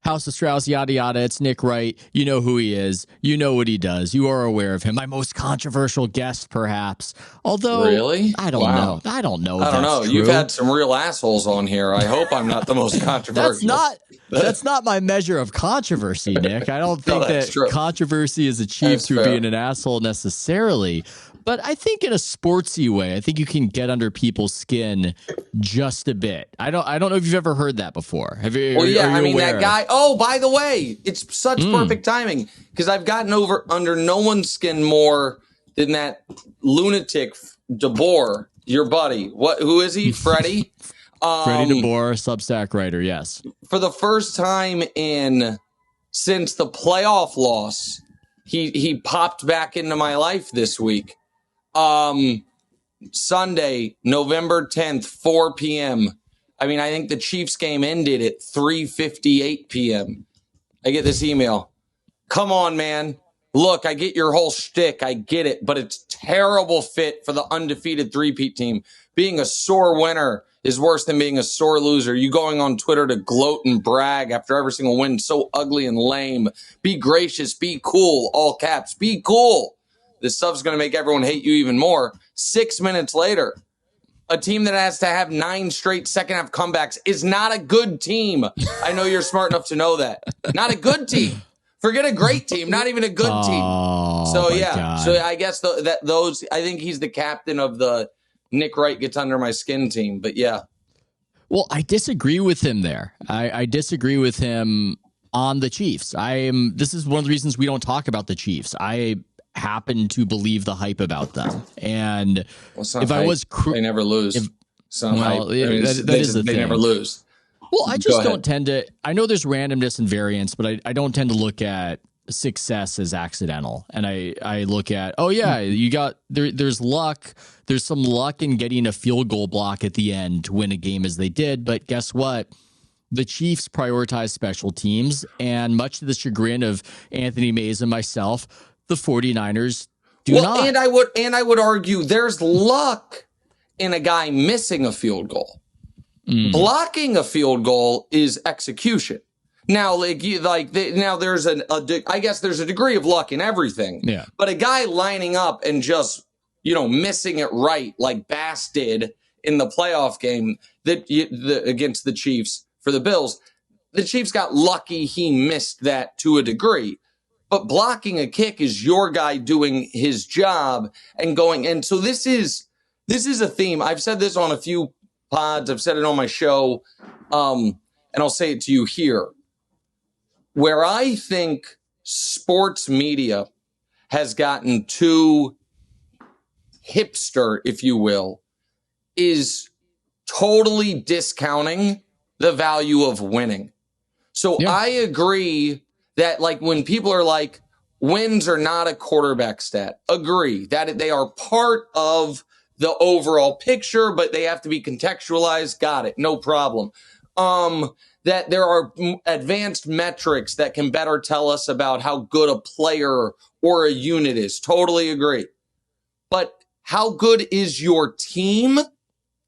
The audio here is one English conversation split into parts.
House of Strauss, yada, yada. It's Nick Wright. You know who he is. You know what he does. You are aware of him. My most controversial guest, perhaps. Although, really? I don't know. I don't know. I don't know. True. You've had some real assholes on here. I hope I'm not the most controversial. That's not my measure of controversy, Nick. I don't think that true. Controversy is achieved through being an asshole necessarily. But I think in a sportsy way, I think you can get under people's skin just a bit. I don't know if you've ever heard that before. Have you? Well, yeah, I mean, that guy. Oh, by the way, it's such perfect timing because I've gotten under no one's skin more than that lunatic deBoer, your buddy. Who is he? Freddie? Freddie deBoer, Substack writer, yes. For the first time since the playoff loss, he popped back into my life this week. Sunday, November 10th, 4 p.m. I mean, I think the Chiefs game ended at 3:58 p.m. I get this email. Come on, man. Look, I get your whole shtick. I get it, but it's terrible fit for the undefeated three-peat team. Being a sore winner is worse than being a sore loser. You going on Twitter to gloat and brag after every single win, so ugly and lame. Be gracious, be cool, all caps, be cool. This stuff's going to make everyone hate you even more. 6 minutes later, a team that has to have 9 straight second-half comebacks is not a good team. I know you're smart enough to know that. Not a good team. Forget a great team, not even a good team. So, yeah. God. So, I guess I think he's the captain of the Nick Wright gets under my skin team. But, yeah. Well, I disagree with him there. I disagree with him on the Chiefs. This is one of the reasons we don't talk about the Chiefs. I happen to believe the hype about them, and if I was, they never lose. They never lose. Well, I just don't tend to. I know there's randomness and variance, but I don't tend to look at success as accidental. And I look at, you got there's luck. There's some luck in getting a field goal block at the end to win a game as they did. But guess what? The Chiefs prioritize special teams, and much to the chagrin of Anthony Mays and myself, the 49ers do not. And I would argue there's luck in a guy missing a field goal. Blocking a field goal is execution. Now, there's I guess there's a degree of luck in everything. Yeah. But a guy lining up and just, missing it right like Bass did in the playoff game against the Chiefs for the Bills, the Chiefs got lucky he missed that to a degree. But blocking a kick is your guy doing his job and going. And so this is a theme. I've said this on a few pods. I've said it on my show. And I'll say it to you here. Where I think sports media has gotten too hipster, if you will, is totally discounting the value of winning. So yeah. I agree that when people are like, wins are not a quarterback stat, agree that they are part of the overall picture, but they have to be contextualized. Got it. No problem. That there are advanced metrics that can better tell us about how good a player or a unit is. Totally agree. But how good is your team?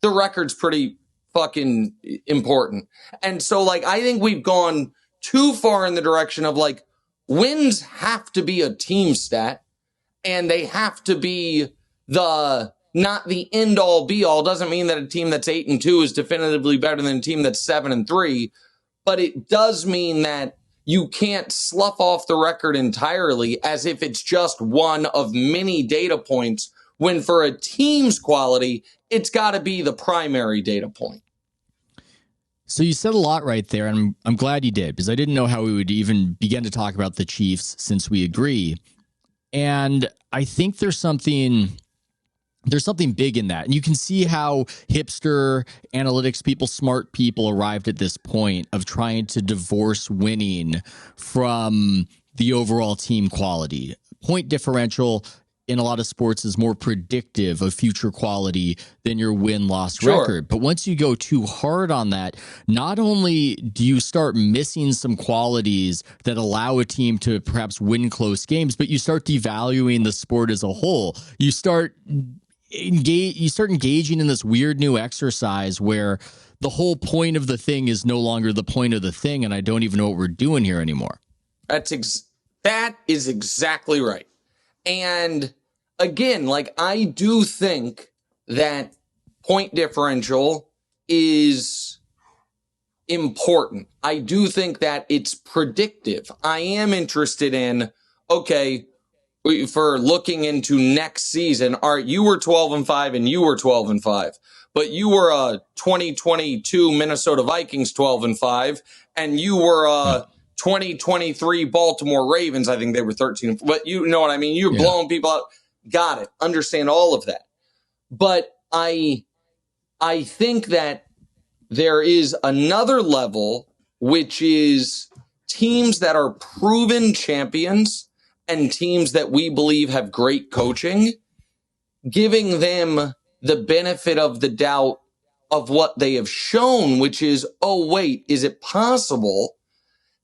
The record's pretty fucking important. And so I think we've gone too far in the direction of wins have to be a team stat, and they have to be not the end all be all. Doesn't mean that a team that's 8-2 is definitively better than a team that's 7-3, but it does mean that you can't slough off the record entirely as if it's just one of many data points, when for a team's quality, it's got to be the primary data point. So you said a lot right there, and I'm glad you did, because I didn't know how we would even begin to talk about the Chiefs since we agree. And I think there's something big in that. And you can see how hipster analytics people, smart people arrived at this point of trying to divorce winning from the overall team quality. Point differential in a lot of sports is more predictive of future quality than your win-loss record. But once you go too hard on that, not only do you start missing some qualities that allow a team to perhaps win close games, but you start devaluing the sport as a whole. You start engaging in this weird new exercise where the whole point of the thing is no longer the point of the thing, and I don't even know what we're doing here anymore. That is exactly right. And again, like, I do think that point differential is important. I do think that it's predictive. I am interested in, okay, for looking into next season, all right, you were 12-5 and you were 12-5, but you were a 2022 Minnesota Vikings 12-5, and you were a 2023 Baltimore Ravens. I think they were 13, but you know what I mean? You're blowing people out. Got it. Understand all of that. But I think that there is another level, which is teams that are proven champions and teams that we believe have great coaching, giving them the benefit of the doubt of what they have shown, which is, oh, wait, is it possible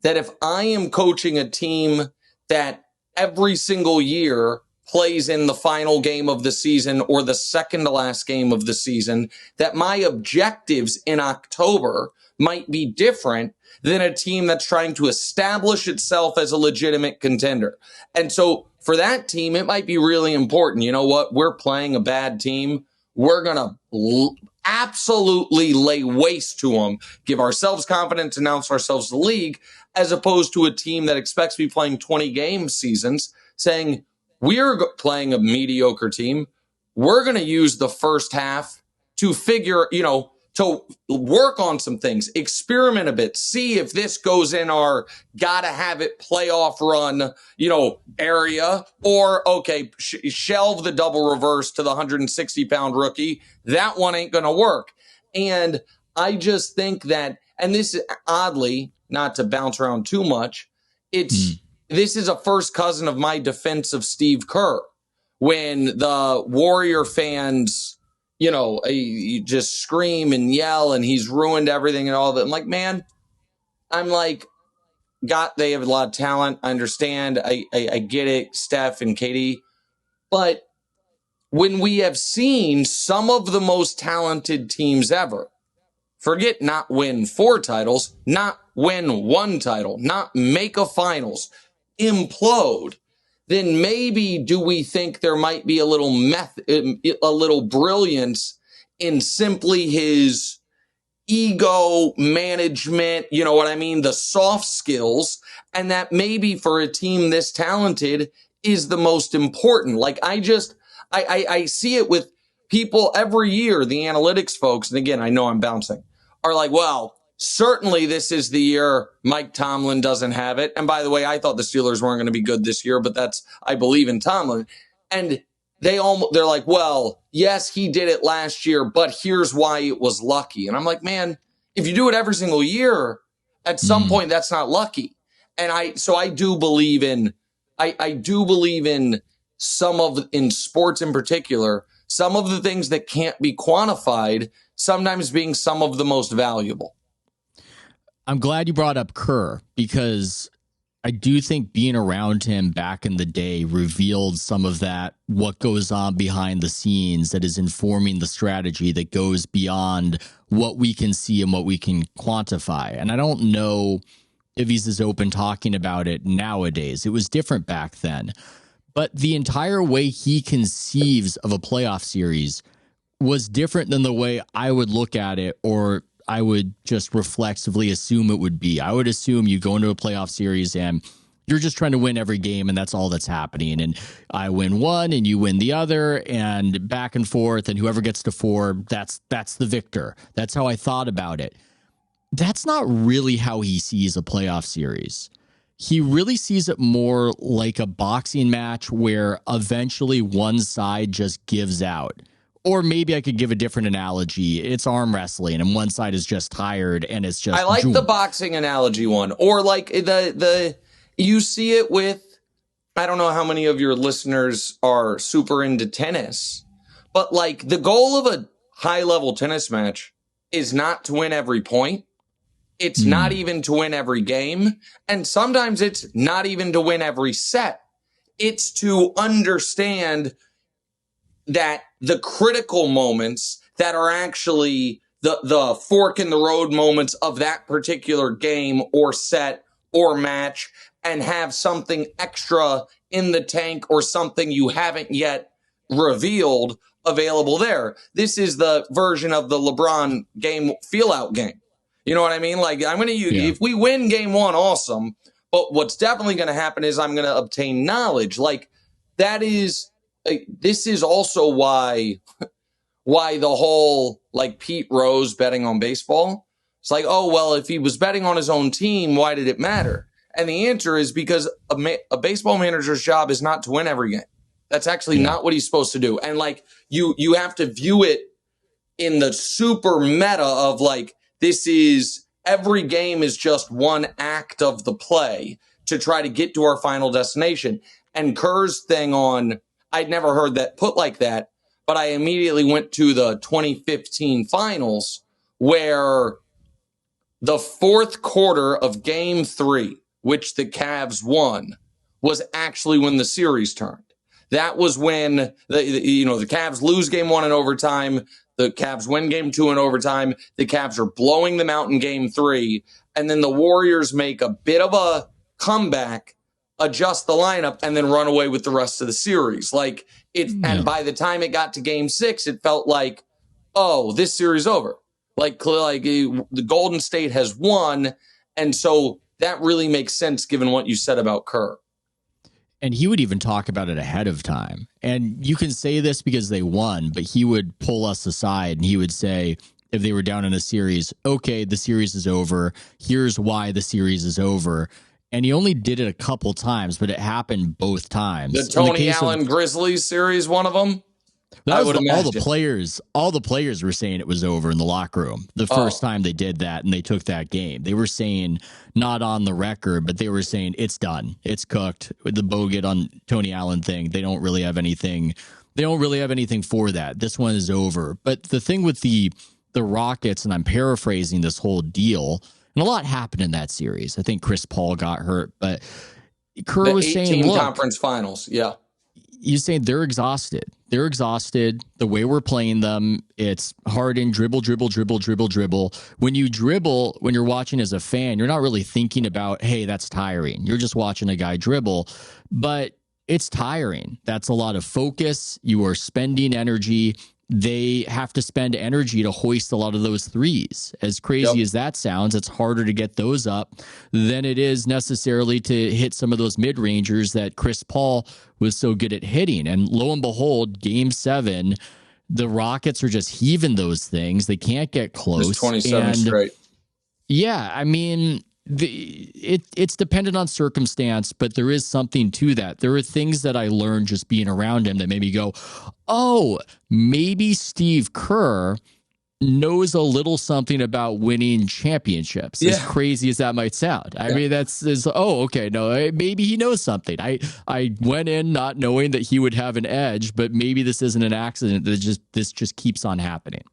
that if I am coaching a team that every single year plays in the final game of the season or the second to last game of the season, that my objectives in October might be different than a team that's trying to establish itself as a legitimate contender. And so for that team, it might be really important. You know what? We're playing a bad team. We're going to absolutely lay waste to them, give ourselves confidence, announce ourselves the league, as opposed to a team that expects to be playing 20 game seasons saying, we're playing a mediocre team. We're going to use the first half to figure, to work on some things, experiment a bit, see if this goes in our gotta have it playoff run, area, or okay, shelve the double reverse to the 160-pound rookie. That one ain't going to work. And I just think that, and this is oddly, not to bounce around too much, this is a first cousin of my defense of Steve Kerr. When the Warrior fans, you just scream and yell and he's ruined everything and all that. I'm like, man, they have a lot of talent. I understand. I get it, Steph and Katie. But when we have seen some of the most talented teams ever, forget not win 4 titles, not win 1 title, not make a finals, implode, then maybe do we think there might be a little brilliance in simply his ego management, you know what I mean, the soft skills, and that maybe for a team this talented is the most important. Like, I see it with people every year, the analytics folks, and again, I know I'm bouncing, are like, well, certainly this is the year Mike Tomlin doesn't have it. And by the way, I thought the Steelers weren't going to be good this year, but I believe in Tomlin. And they're like, well, yes, he did it last year, but here's why it was lucky. And I'm like, man, if you do it every single year, at some point that's not lucky. And I do believe in in sports in particular, some of the things that can't be quantified sometimes being some of the most valuable. I'm glad you brought up Kerr, because I do think being around him back in the day revealed some of that, what goes on behind the scenes that is informing the strategy that goes beyond what we can see and what we can quantify. And I don't know if he's as open talking about it nowadays. It was different back then. But the entire way he conceives of a playoff series was different than the way I would look at it, or I would just reflexively assume it would be. I would assume you go into a playoff series and you're just trying to win every game, and that's all that's happening. And I win one and you win the other, and back and forth, and whoever gets to 4, that's the victor. That's how I thought about it. That's not really how he sees a playoff series. He really sees it more like a boxing match where eventually one side just gives out. Or maybe I could give a different analogy. It's arm wrestling, and one side is just tired, and it's just. I like the boxing analogy one, or like you see it with. I don't know how many of your listeners are super into tennis, but like the goal of a high level tennis match is not to win every point. It's not even to win every game, and sometimes it's not even to win every set. It's to understand that the critical moments that are actually the fork in the road moments of that particular game or set or match and have something extra in the tank or something you haven't yet revealed available there. This is the version of the LeBron game feel out game. You know what I mean? Like, I'm going to use, if we win game one, awesome. But what's definitely going to happen is I'm going to obtain knowledge. Like, that is, this is also why the whole, like, Pete Rose betting on baseball. It's like, oh, well, if he was betting on his own team, why did it matter? And the answer is because a baseball manager's job is not to win every game. That's actually not what he's supposed to do. And, like, you have to view it in the super meta of, like, this is every game is just one act of the play to try to get to our final destination. And Kerr's thing on, I'd never heard that put like that, but I immediately went to the 2015 finals where the fourth quarter of game 3, which the Cavs won, was actually when the series turned. That was when the Cavs lose game 1 in overtime. The Cavs win game 2 in overtime. The Cavs are blowing them out in game 3. And then the Warriors make a bit of a comeback, adjust the lineup, and then run away with the rest of the series. Like and by the time it got to game 6, it felt like, oh, this series is over. Like the Golden State has won. And so that really makes sense given what you said about Kerr. And he would even talk about it ahead of time. And you can say this because they won, but he would pull us aside and he would say, if they were down in a series, okay, the series is over. Here's why the series is over. And he only did it a couple times, but it happened both times. The Tony Allen Grizzlies series, one of them? That was all the players were saying it was over in the locker room the first time they did that and they took that game. They were saying, not on the record, but they were saying it's done. It's cooked. With the Bogut on Tony Allen thing, they don't really have anything. They don't really have anything for that. This one is over. But the thing with the Rockets, and I'm paraphrasing this whole deal, and a lot happened in that series. I think Chris Paul got hurt, but Kerr was saying, look, conference finals, he's saying they're exhausted. They're exhausted. The way we're playing them, it's Harden, dribble. When you dribble, when you're watching as a fan, you're not really thinking about, hey, that's tiring. You're just watching a guy dribble, but it's tiring. That's a lot of focus. You are spending energy. They have to spend energy to hoist a lot of those threes. As crazy as that sounds, it's harder to get those up than it is necessarily to hit some of those mid-rangers that Chris Paul was so good at hitting. And lo and behold, game 7, the Rockets are just heaving those things. They can't get close. It's 27 straight. Yeah, I mean, it's dependent on circumstance, but there is something to that. There are things that I learned just being around him that made me go, oh, maybe Steve Kerr knows a little something about winning championships, as crazy as that might sound. I mean, maybe he knows something. I went in not knowing that he would have an edge, but maybe this isn't an accident. This just keeps on happening.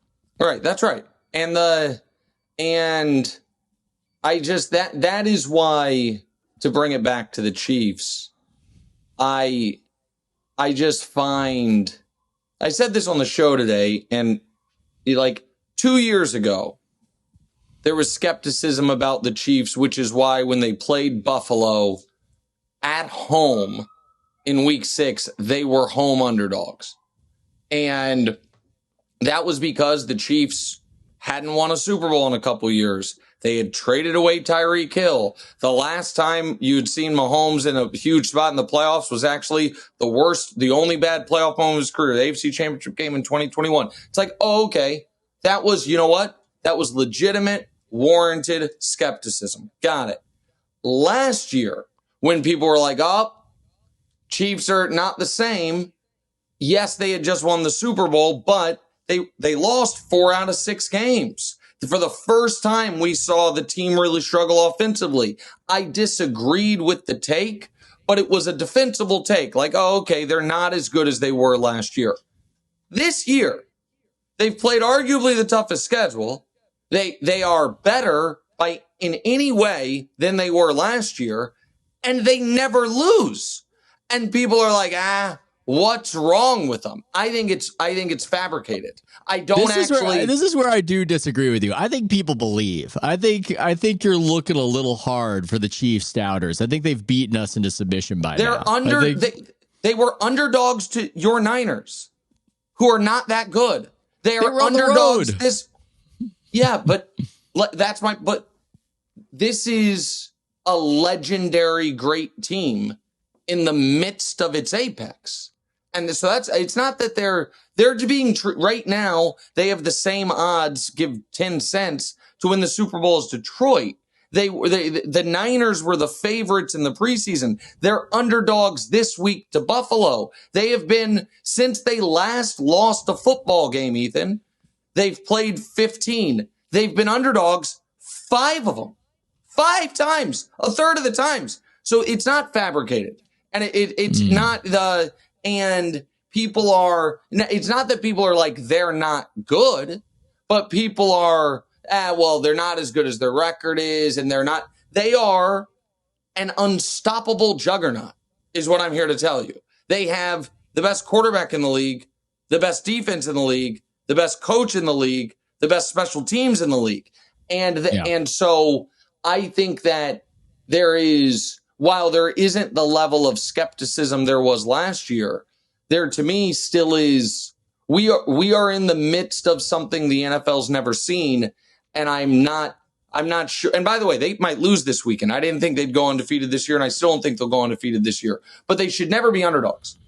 All right, that's right. And I just, that is why, to bring it back to the Chiefs, I just find, I said this on the show today, and like 2 years ago, there was skepticism about the Chiefs, which is why when they played Buffalo at home in week 6, they were home underdogs. And that was because the Chiefs hadn't won a Super Bowl in a couple years. They had traded away Tyreek Hill. The last time you'd seen Mahomes in a huge spot in the playoffs was actually the only bad playoff moment of his career, the AFC Championship game in 2021. It's like, oh, okay. That was, you know what? That was legitimate, warranted skepticism. Got it. Last year, when people were like, oh, Chiefs are not the same. Yes, they had just won the Super Bowl, but they lost 4 out of 6 games. For the first time, we saw the team really struggle offensively. I disagreed with the take, but it was a defensible take. Like, oh, okay, they're not as good as they were last year. This year, they've played arguably the toughest schedule. They are better in any way than they were last year, and they never lose. And people are like, What's wrong with them? I think it's fabricated. I don't This is where I do disagree with you. I think people believe. I think you're looking a little hard for the Chiefs doubters. I think they've beaten us into submission by now. They were underdogs to your Niners, who are not that good. They are underdogs. But this is a legendary great team in the midst of its apex. And so it's not that they're being right now. They have the same odds, give 10 cents to win the Super Bowl as Detroit. The Niners were the favorites in the preseason. They're underdogs this week to Buffalo. They have been, since they last lost a football game, Ethan, they've played 15. They've been underdogs 5 of them. 5 times, a third of the times. So it's not fabricated. And it's not and people are, it's not that people are like, they're not good, but people are, they're not as good as their record is. And they are an unstoppable juggernaut is what I'm here to tell you. They have the best quarterback in the league, the best defense in the league, the best coach in the league, the best special teams in the league. And so I think that while there isn't the level of skepticism there was last year, there to me still is. We are in the midst of something the NFL's never seen, and I'm not sure. And by the way, they might lose this weekend. I didn't think they'd go undefeated this year, and I still don't think they'll go undefeated this year. But they should never be underdogs.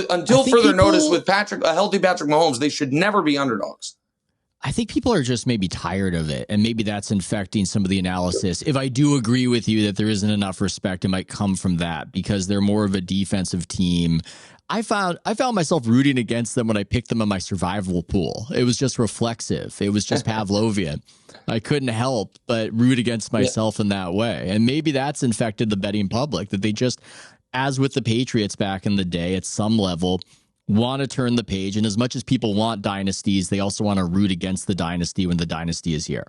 Until further notice, with a healthy Patrick Mahomes, they should never be underdogs. I think people are just maybe tired of it, and maybe that's infecting some of the analysis. If I do agree with you that there isn't enough respect, it might come from that because they're more of a defensive team. I found myself rooting against them when I picked them in my survival pool. It was just reflexive. It was just Pavlovian. I couldn't help but root against myself in that way. And maybe that's infected the betting public, that they just, as with the Patriots back in the day, at some level, want to turn the page. And as much as people want dynasties, they also want to root against the dynasty when the dynasty is here.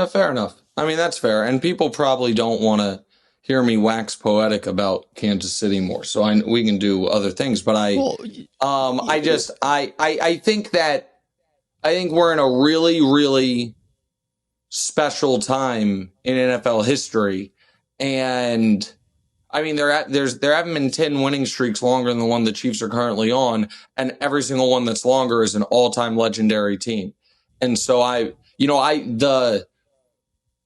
Fair enough. I mean, that's fair. And people probably don't want to hear me wax poetic about Kansas City more. So we can do other things, but I think we're in a really, really special time in NFL history. And I mean, there haven't been 10 winning streaks longer than the one the Chiefs are currently on, and every single one that's longer is an all-time legendary team. And so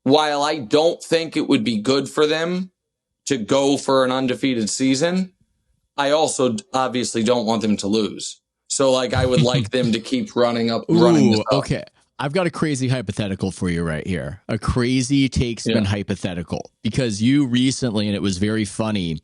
while I don't think it would be good for them to go for an undefeated season, I also obviously don't want them to lose. So I would like them to keep running this up. Okay. I've got a crazy hypothetical for you right here. A crazy take-spin hypothetical. Because you recently, and it was very funny,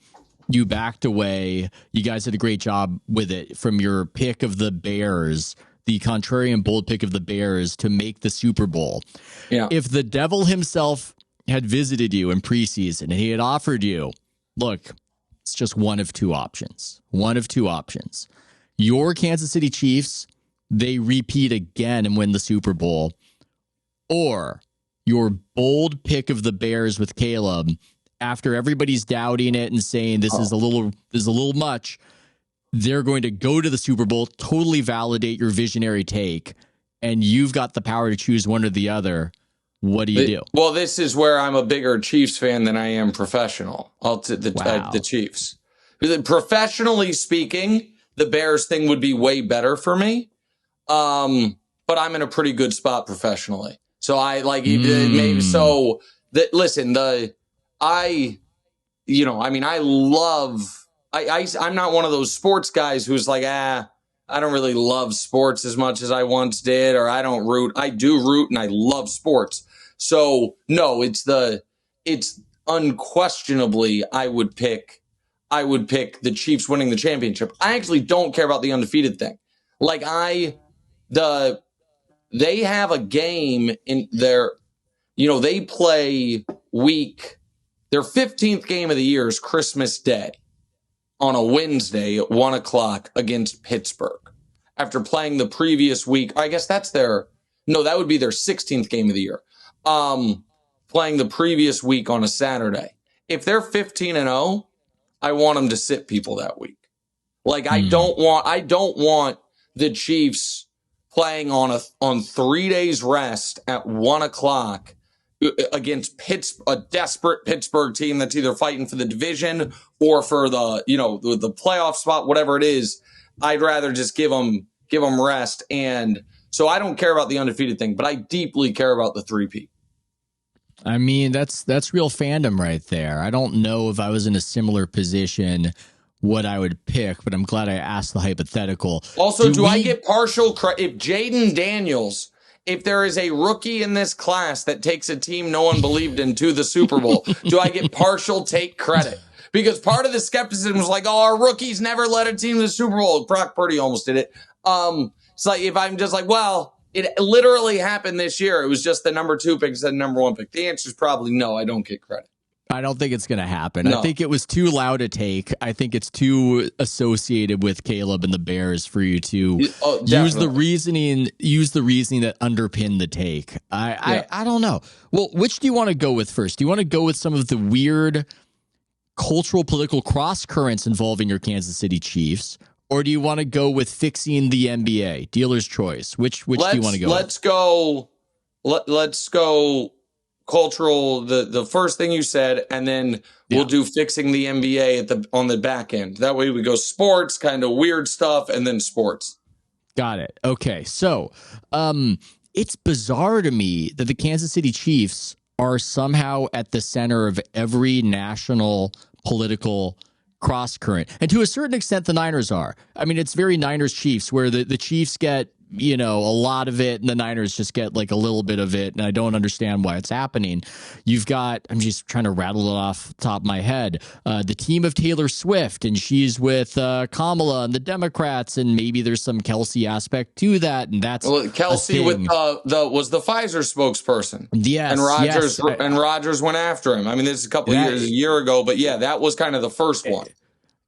you backed away. You guys did a great job with it from your pick of the Bears, the contrarian bold pick of the Bears to make the Super Bowl. Yeah. If the devil himself had visited you in preseason and he had offered you, look, it's just one of two options. One of two options. Your Kansas City Chiefs, they repeat again and win the Super Bowl, or your bold pick of the Bears with Caleb, after everybody's doubting it and saying this is a little much, they're going to go to the Super Bowl, totally validate your visionary take, and you've got the power to choose one or the other. What do you do? Well, this is where I'm a bigger Chiefs fan than I am professional. The Chiefs. Professionally speaking, the Bears thing would be way better for me. But I'm in a pretty good spot professionally. So I maybe so that listen, I'm not one of those sports guys who's like, I don't really love sports as much as I once did, or I don't root. I do root and I love sports. So no, it's unquestionably I would pick the Chiefs winning the championship. I actually don't care about the undefeated thing. They have a game in their, they play their 15th game of the year is Christmas Day on a Wednesday at 1:00 against Pittsburgh. After playing the previous week, I guess that would be their 16th game of the year. Playing the previous week on a Saturday. If they're 15-0, I want them to sit people that week. Like I don't want the Chiefs playing on 3 days rest at 1:00 against a desperate Pittsburgh team that's either fighting for the division or for the playoff spot, whatever it is. I'd rather just give them rest. And so I don't care about the undefeated thing, but I deeply care about the 3-peat. I mean, that's real fandom right there. I don't know if I was in a similar position what I would pick, but I'm glad I asked the hypothetical. Also, do I get partial credit if Jaden Daniels, if there is a rookie in this class that takes a team no one believed in to the Super Bowl, do I get partial take credit? Because part of the skepticism was like, oh, our rookies never led a team to the Super Bowl. Brock Purdy almost did it. It's like if I'm just like, well, it literally happened this year. It was just the number 2 pick instead of number 1 pick. The answer is probably no. I don't get credit. I don't think it's going to happen. No. I think it was too loud a take. I think it's too associated with Caleb and the Bears for you to use the reasoning that underpinned the take. I don't know. Well, which do you want to go with first? Do you want to go with some of the weird cultural political cross currents involving your Kansas City Chiefs, or do you want to go with fixing the NBA? Dealer's choice. Which do you want to go? Let's go cultural, the first thing you said, and then we'll do fixing the NBA on the back end. That way we go sports, kind of weird stuff, and then sports. Got it. Okay. So it's bizarre to me that the Kansas City Chiefs are somehow at the center of every national political cross current. And to a certain extent, the Niners are. I mean, it's very Niners Chiefs, where the Chiefs get, a lot of it and the Niners just get like a little bit of it. And I don't understand why it's happening. You've got, I'm just trying to rattle it off the top of my head, the team of Taylor Swift, and she's with Kamala and the Democrats, and maybe there's some Kelsey aspect to that. And that's Kelsey was the Pfizer spokesperson. Yes. And Rodgers went after him. I mean, this is a year ago, but yeah, that was kind of the first one.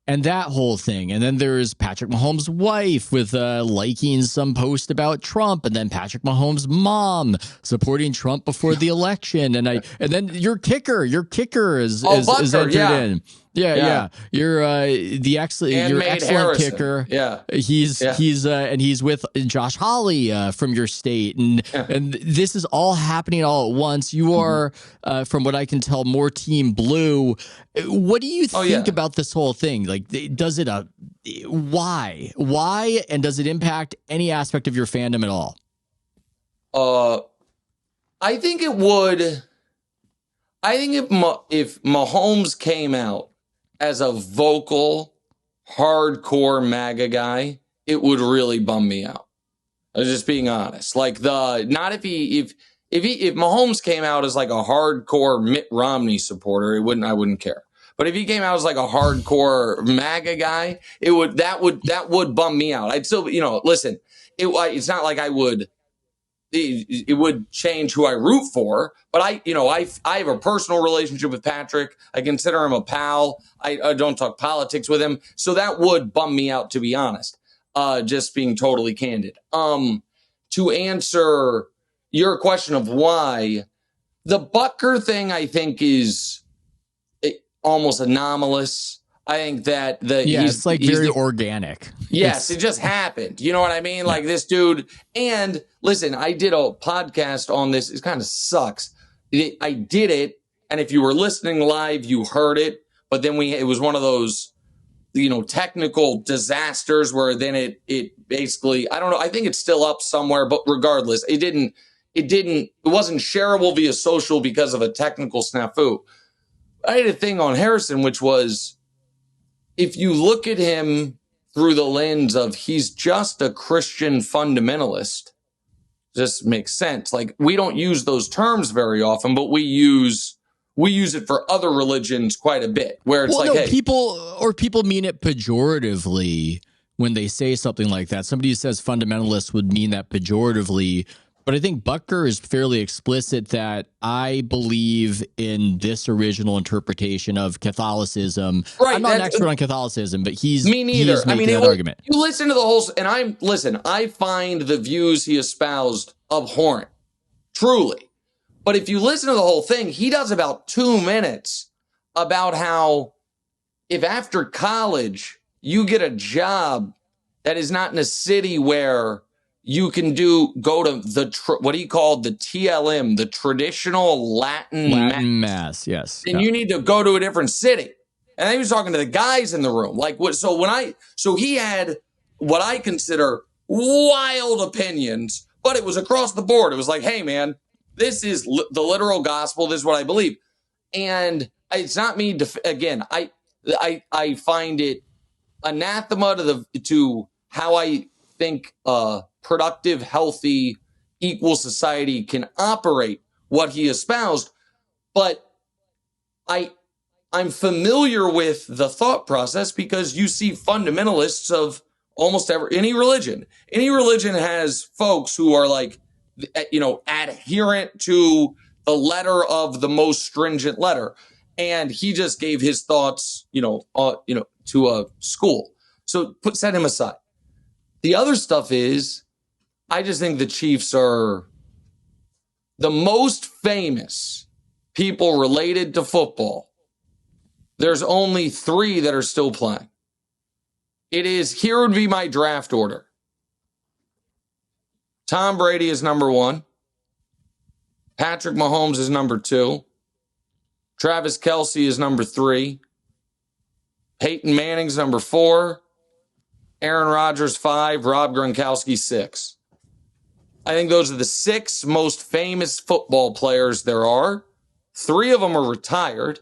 And that whole thing. And then there's Patrick Mahomes' wife with liking some post about Trump, and then Patrick Mahomes' mom supporting Trump before the election. And then your kicker is entered in. Yeah. You're the excellent Harrison. kicker. Yeah. He's with Josh Hawley from your state. And this is all happening all at once. You are, from what I can tell, more Team Blue. What do you think about this whole thing? Like, does it why? And does it impact any aspect of your fandom at all? I think it would. I think if Mahomes came out as a vocal, hardcore MAGA guy, it would really bum me out. I'm just being honest. Like not if Mahomes came out as like a hardcore Mitt Romney supporter, I wouldn't care. But if he came out as like a hardcore MAGA guy, that would bum me out. I'd still, listen, it's not like it would change who I root for, but I have a personal relationship with Patrick. I consider him a pal. I don't talk politics with him. So that would bum me out, to be honest, just being totally candid. To answer your question of why, the Butker thing, I think, is almost anomalous. I think that it's like very organic. Yes, it just happened. You know what I mean? Like this dude. And listen, I did a podcast on this. It kind of sucks. I did it, and if you were listening live, you heard it. But then it was one of those, technical disasters where then it basically, I don't know. I think it's still up somewhere, but regardless, it wasn't shareable via social because of a technical snafu. I had a thing on Harrison, which was, if you look at him through the lens of he's just a Christian fundamentalist, just makes sense. Like, we don't use those terms very often, but we use it for other religions quite a bit, where it's people mean it pejoratively when they say something like that. Somebody who says fundamentalist would mean that pejoratively. But I think Butker is fairly explicit that I believe in this original interpretation of Catholicism. Right, I'm not an expert on Catholicism, but me neither. He's making that argument. You listen to the whole, and I find the views he espoused abhorrent, truly. But if you listen to the whole thing, he does about 2 minutes about how if after college you get a job that is not in a city where you can go to what do you call the TLM, the traditional Latin mass, yes. And you need to go to a different city. And he was talking to the guys in the room. So he had what I consider wild opinions, but it was across the board. It was like, hey man, this is the literal gospel. This is what I believe. And it's not me. Again, I find it anathema to how I think productive, healthy, equal society can operate, what he espoused. But I'm familiar with the thought process because you see fundamentalists of almost any religion. Any religion has folks who are like, adherent to the letter of the most stringent letter. And he just gave his thoughts, to a school. So set him aside. The other stuff is, I just think the Chiefs are the most famous people related to football. There's only 3 that are still playing. Here would be my draft order. Tom Brady is number 1. Patrick Mahomes is number 2. Travis Kelce is number 3. Peyton Manning's number 4. Aaron Rodgers 5. Rob Gronkowski 6. I think those are the 6 most famous football players there are. 3 of them are retired.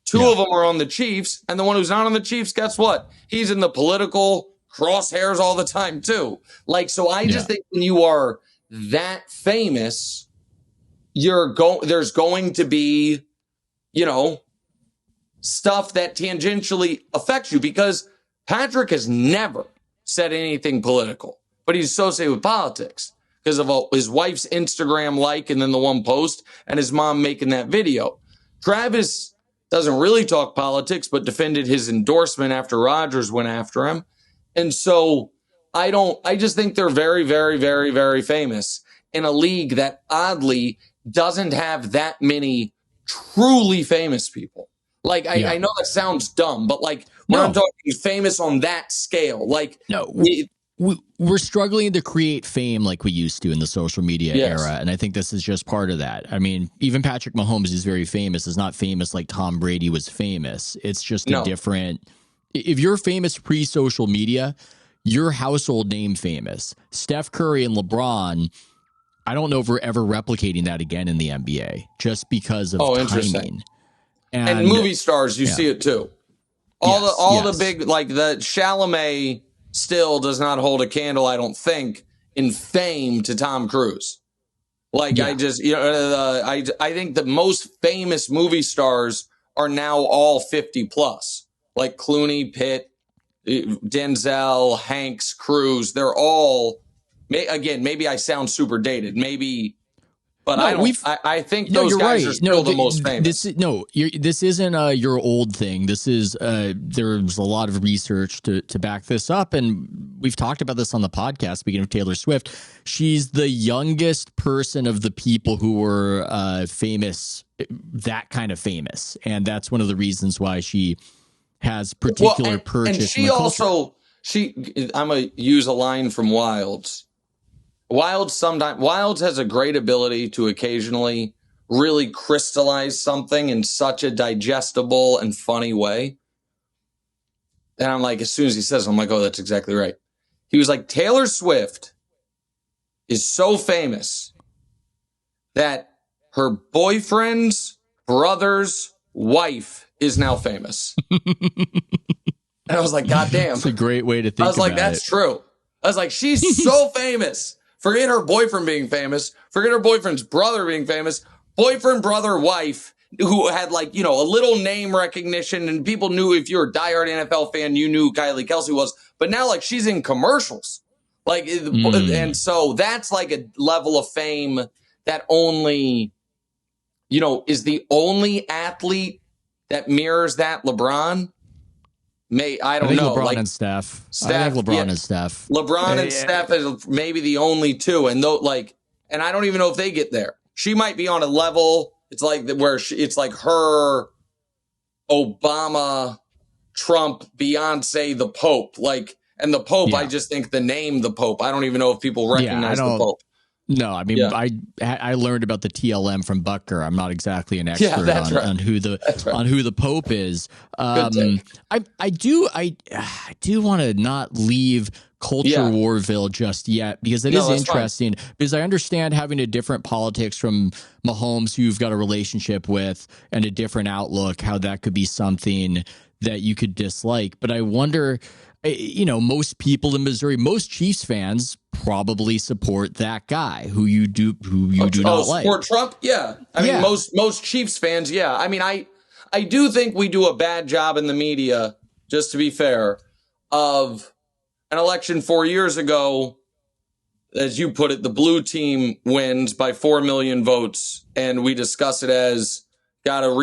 2 of them are on the Chiefs. And the one who's not on the Chiefs, guess what? He's in the political crosshairs all the time too. So I just think when you are that famous, there's going to be, stuff that tangentially affects you, because Patrick has never said anything political, but he's associated with politics because of his wife's Instagram and then the one post and his mom making that video. Travis doesn't really talk politics, but defended his endorsement after Rodgers went after him. And so I just think they're very, very, very, very famous in a league that oddly doesn't have that many truly famous people. I know that sounds dumb, but when I'm talking famous on that scale, we're struggling to create fame like we used to in the social media era. And I think this is just part of that. I mean, even Patrick Mahomes is very famous, is not famous like Tom Brady was famous. It's just a different, if you're famous pre-social media, you're household name famous. Steph Curry and LeBron, I don't know if we're ever replicating that again in the NBA just because of timing. And movie stars, you see it too. The big, the Chalamet still does not hold a candle, I don't think, in fame to Tom Cruise. I think the most famous movie stars are now all 50 plus, like Clooney, Pitt, Denzel, Hanks, Cruise. They're all, again, maybe I sound super dated, maybe. But I think those guys are still the most famous. This isn't your old thing. This is there's a lot of research to back this up, and we've talked about this on the podcast. Speaking of Taylor Swift, she's the youngest person of the people who were famous, that kind of famous, and that's one of the reasons why she has particular purchase. And she also, I'm gonna use a line from Wilds. Wilds has a great ability to occasionally really crystallize something in such a digestible and funny way. And I'm like, as soon as he says it, I'm like, oh, that's exactly right. He was like, Taylor Swift is so famous that her boyfriend's brother's wife is now famous. And I was like, God damn. That's a great way to think about it. I was like, that's true. I was like, she's so famous. Forget her boyfriend being famous. Forget her boyfriend's brother being famous. Boyfriend, brother, wife, who had a little name recognition, and people knew, if you're a diehard NFL fan, you knew who Kylie Kelsey was. But now she's in commercials. And so that's a level of fame that only, is the only athlete that mirrors that LeBron. I don't know. LeBron and Steph. I think LeBron and Steph. LeBron and Steph is maybe the only 2, and and I don't even know if they get there. She might be on a level. It's where it's her Obama, Trump, Beyonce, the Pope. Like, and the Pope, I just think the name the Pope. I don't even know if people recognize the Pope. No, I mean, I learned about the TLM from Butker. I'm not exactly an expert on who the Pope is. I do want to not leave culture warville just yet, because it is interesting, because I understand having a different politics from Mahomes, who you've got a relationship with, and a different outlook, how that could be something that you could dislike. But I wonder, most people in Missouri, most Chiefs fans probably support that guy who you do not like. Support Trump? Yeah. I mean, most Chiefs fans, yeah. I mean, I do think we do a bad job in the media, just to be fair, of an election 4 years ago. As you put it, the blue team wins by 4 million votes, and we discuss it as gotta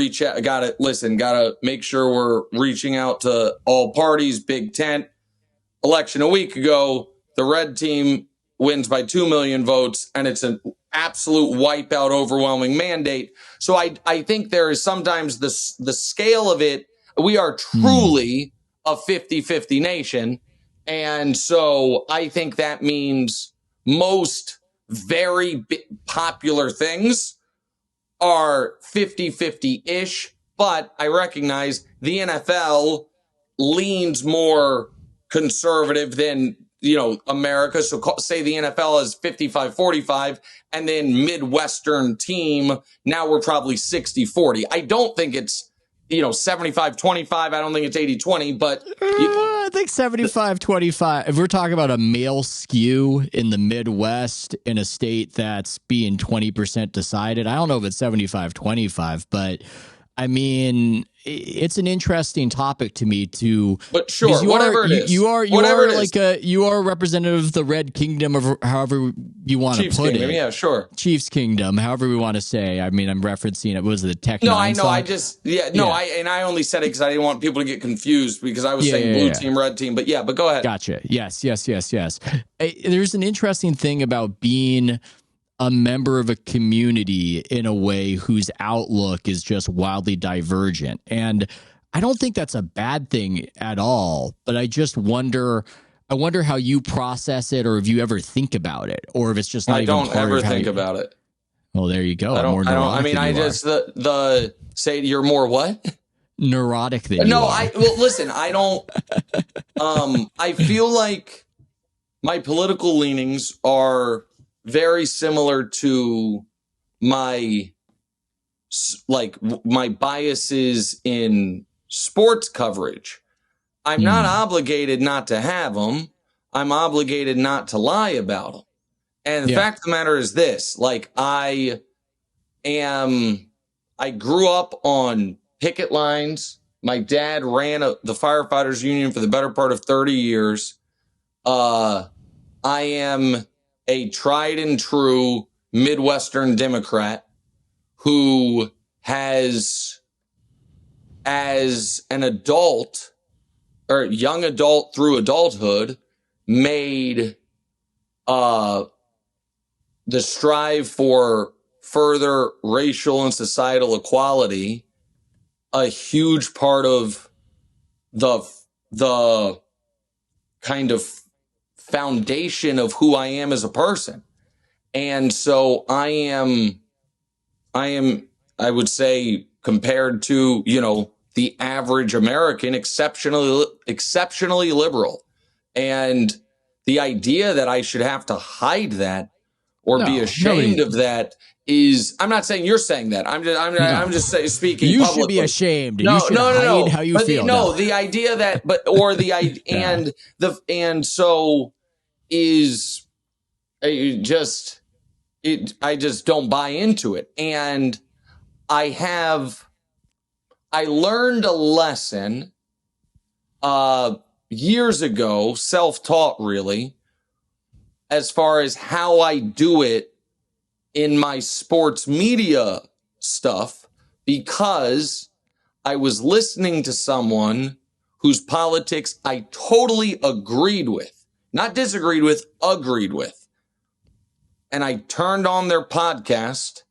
make sure we're reaching out to all parties, big tent. Election a week ago, the red team wins by 2 million votes, and it's an absolute wipeout, overwhelming mandate. So I think there is sometimes the scale of it. We are truly a 50-50 nation. And so I think that means most very popular things are 50-50-ish, but I recognize the NFL leans more conservative than, America. So say the NFL is 55-45, and then Midwestern team, now we're probably 60-40. I don't think it's, 75-25. I don't think it's 80-20, but I think 75-25. If we're talking about a male skew in the Midwest in a state that's being 20% decided, I don't know if it's 75-25, but I mean, it's an interesting topic to me too. But sure, whatever it is. You are a representative of the Red Kingdom, of however you want to put it. Yeah, sure. Chiefs Kingdom, however we want to say. I mean, I'm referencing it. Was it the Tech? No, I know. Song? I only said it because I didn't want people to get confused, because I was saying blue team, red team. But go ahead. Gotcha. Yes. There's an interesting thing about being a member of a community in a way whose outlook is just wildly divergent. And I don't think that's a bad thing at all, but I just wonder how you process it, or if you ever think about it, or if it's just not even part of how I don't ever think about it. Well, there you go. Say you're more what? Neurotic than you are. Listen, I don't, I feel like my political leanings are very similar to my biases in sports coverage. I'm not obligated not to have them. I'm obligated not to lie about them. And the fact of the matter is this, I grew up on picket lines. My dad ran the firefighters union for the better part of 30 years. I am a tried and true Midwestern Democrat who has, as an adult or young adult through adulthood, made the strive for further racial and societal equality a huge part of the kind of foundation of who I am as a person. And so I would say, compared to, the average American, exceptionally liberal. And the idea that I should have to hide that or be ashamed of that is, I'm not saying you're saying that. I'm just speaking you publicly. Should be ashamed. You should hide how you feel. The idea that, I just don't buy into it. And I learned a lesson years ago, self-taught really, as far as how I do it in my sports media stuff, because I was listening to someone whose politics I totally agreed with, not disagreed with, agreed with. And I turned on their podcast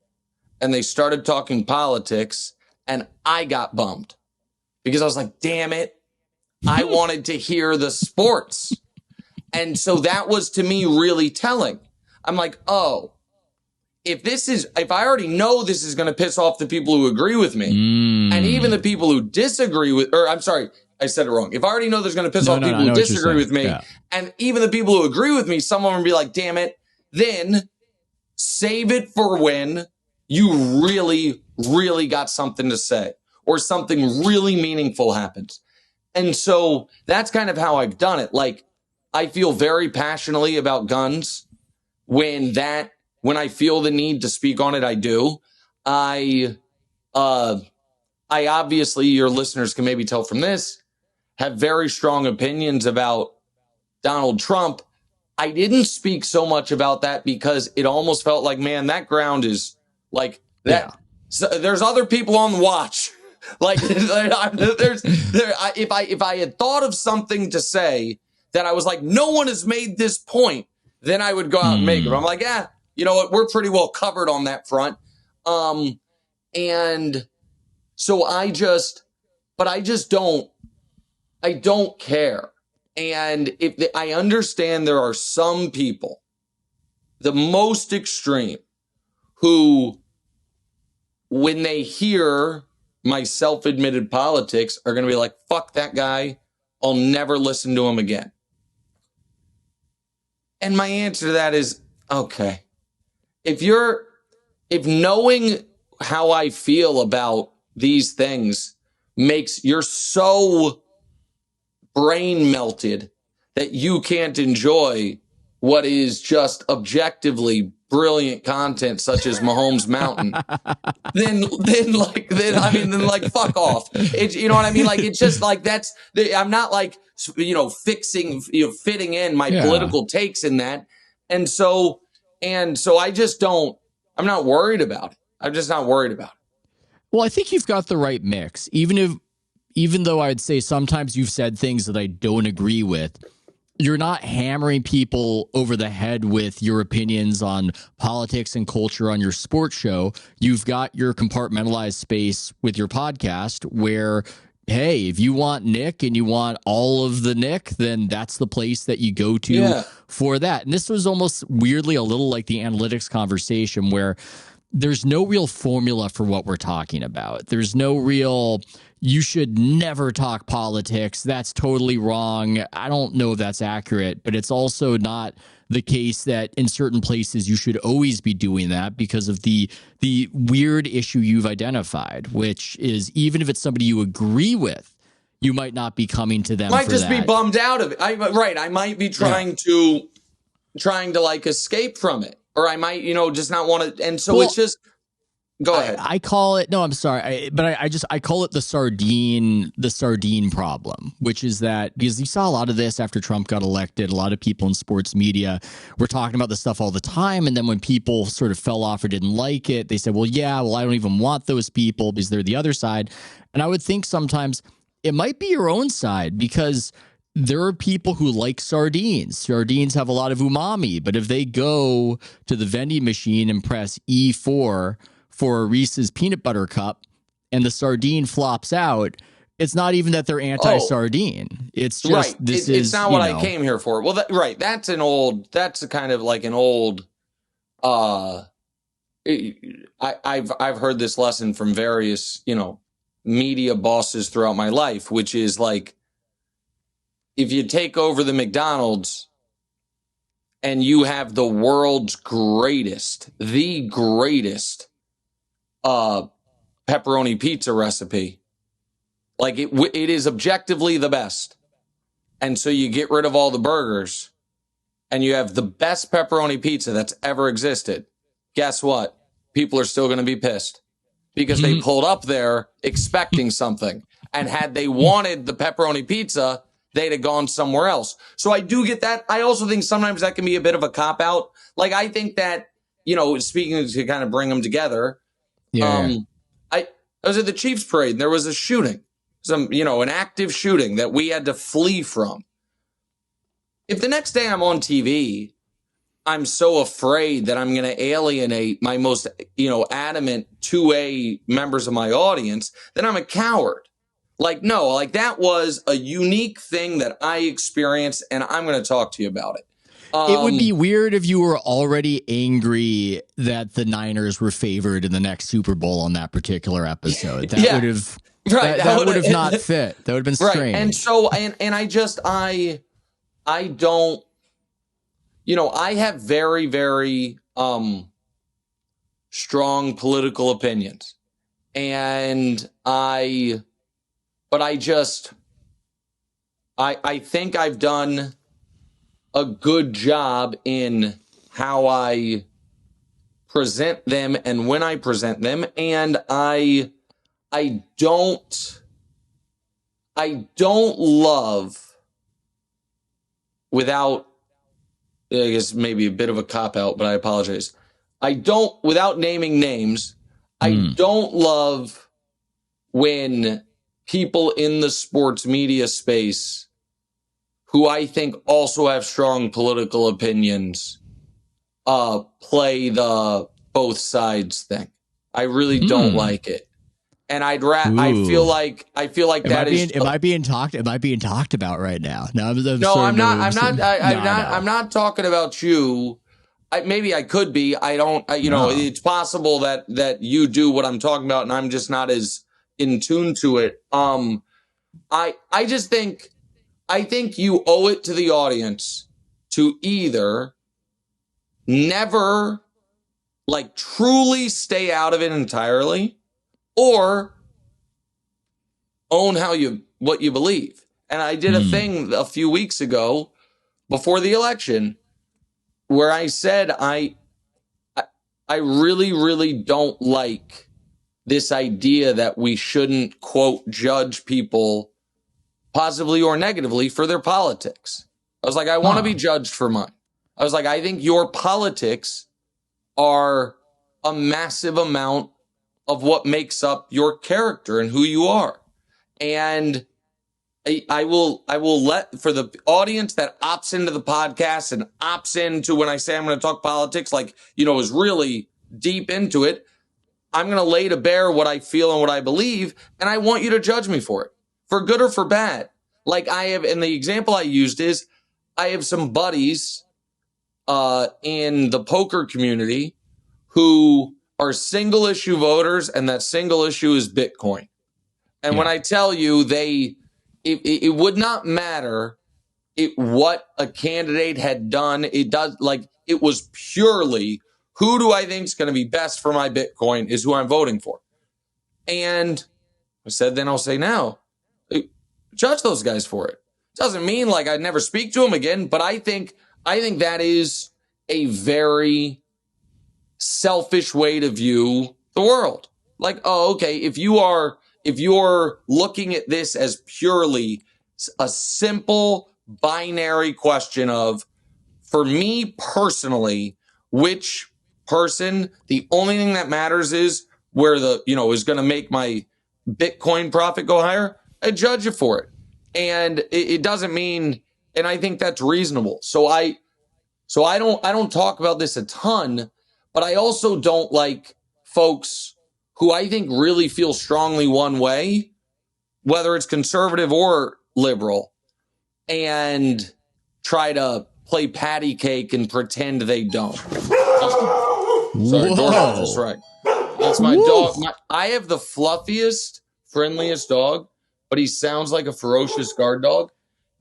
and they started talking politics, and I got bummed because I was like, damn it. I wanted to hear the sports. And so that was, to me, really telling. I'm like, oh, if I already know this is going to piss off the people who agree with me, and even the people who disagree with, or I'm sorry, I said it wrong. If I already know there's going to piss off people who disagree with me, and even the people who agree with me, some of them will be like, damn it, then save it for when you really, really got something to say or something really meaningful happens. And so that's kind of how I've done it. Like, I feel very passionately about guns. When I feel the need to speak on it, I do. I obviously, your listeners can maybe tell from this, have very strong opinions about Donald Trump. I didn't speak so much about that because it almost felt like, man, that ground is like that. Yeah. So there's other people on the watch. Like if I had thought of something to say that I was like, no one has made this point, then I would go out and make it. I'm like, yeah, you know what? We're pretty well covered on that front. And so I don't care. And I understand there are some people, the most extreme, who, when they hear my self-admitted politics, are going to be like, fuck that guy. I'll never listen to him again. And my answer to that is, okay, if knowing how I feel about these things you're so brain melted that you can't enjoy what is just objectively brilliant content such as Mahomes Mountain, then fuck off. You know what I mean? Like, it's just like, I'm not like, fitting in my political takes in that. And so I just I'm not worried about it. I'm just not worried about it. Well, I think you've got the right mix. Even though I'd say sometimes you've said things that I don't agree with, you're not hammering people over the head with your opinions on politics and culture on your sports show. You've got your compartmentalized space with your podcast where, hey, if you want Nick and you want all of the Nick, then that's the place that you go to for that. And this was almost weirdly a little like the analytics conversation where there's no real formula for what we're talking about. There's no real, you should never talk politics. That's totally wrong. I don't know if that's accurate, but it's also not the case that in certain places you should always be doing that because of the weird issue you've identified, which is even if it's somebody you agree with, you might not be coming to them. Might just be bummed out of it. I might be trying to like escape from it. Or I might, just not want to. And so it's just, go ahead. I call it, no, I'm sorry. I call it the sardine problem, which is that because you saw a lot of this after Trump got elected, a lot of people in sports media were talking about this stuff all the time. And then when people sort of fell off or didn't like it, they said, well, I don't even want those people because they're the other side. And I would think sometimes it might be your own side because there are people who like sardines. Sardines have a lot of umami, but if they go to the vending machine and press E4 for a Reese's peanut butter cup and the sardine flops out, it's not even that they're anti-sardine. It's just, it's not what I came here for. Well, that's kind of like an old, I've heard this lesson from various, media bosses throughout my life, which is like, if you take over the McDonald's and you have the world's greatest pepperoni pizza recipe, like it is objectively the best. And so you get rid of all the burgers and you have the best pepperoni pizza that's ever existed. Guess what? People are still going to be pissed because they pulled up there expecting something. And had they wanted the pepperoni pizza, they'd have gone somewhere else. So I do get that. I also think sometimes that can be a bit of a cop-out. Like, I think that, speaking to kind of bring them together, I was at the Chiefs parade and there was a shooting, an active shooting that we had to flee from. If the next day I'm on TV, I'm so afraid that I'm going to alienate my most, adamant 2A members of my audience, then I'm a coward. Like, no, like that was a unique thing that I experienced, and I'm going to talk to you about it. It would be weird if you were already angry that the Niners were favored in the next Super Bowl on that particular episode. That would have that would have not fit. That would have been strange. Right. And so, and I don't, I have very, very strong political opinions, and I think I've done a good job in how I present them and when I present them. And I don't love, without, I guess maybe a bit of a cop-out, but I apologize. Without naming names, I don't love when people in the sports media space who I think also have strong political opinions play the both sides thing. I really don't like it. And I feel like am I being talked about right now? No, I'm not talking about you. Maybe I could be. I don't. It's possible that you do what I'm talking about, and I'm just not as in tune to it. I think you owe it to the audience to either never, like, truly stay out of it entirely, or own what you believe. And I did a thing a few weeks ago before the election where I said I really, really don't like this idea that we shouldn't, quote, judge people positively or negatively for their politics. I was like, I want to be judged for mine. I was like, I think your politics are a massive amount of what makes up your character and who you are. And I will let, for the audience that opts into the podcast and opts into when I say I'm going to talk politics, is really deep into it, I'm going to lay to bear what I feel and what I believe, and I want you to judge me for it, for good or for bad. Like I have, and the example I used is, I have some buddies in the poker community who are single issue voters, and that single issue is Bitcoin. And when I tell you it would not matter what a candidate had done. It was purely, who do I think is going to be best for my Bitcoin is who I'm voting for. And I said, then I'll say now, judge those guys for it. Doesn't mean like I'd never speak to them again, but I think that is a very selfish way to view the world. Like, oh, okay, if you're looking at this as purely a simple binary question of, for me personally, which person, the only thing that matters is where is going to make my Bitcoin profit go higher, I judge you for it. And it doesn't mean, and I think that's reasonable. So I don't talk about this a ton, but I also don't like folks who I think really feel strongly one way, whether it's conservative or liberal, and try to play patty cake and pretend they don't. Sorry, doorbell just rang. That's my dog. I have the fluffiest, friendliest dog, but he sounds like a ferocious guard dog.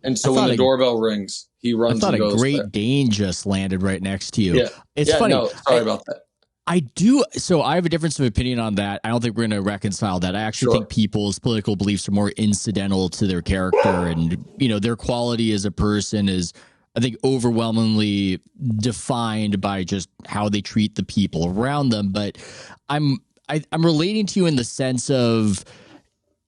And so when the doorbell rings, he runs and goes. I thought a Great Dane just landed right next to you. Yeah. It's funny. No, sorry about that. I do. So I have a difference of opinion on that. I don't think we're going to reconcile that. I actually think people's political beliefs are more incidental to their character, and, their quality as a person is, I think, overwhelmingly defined by just how they treat the people around them. But I'm relating to you in the sense of,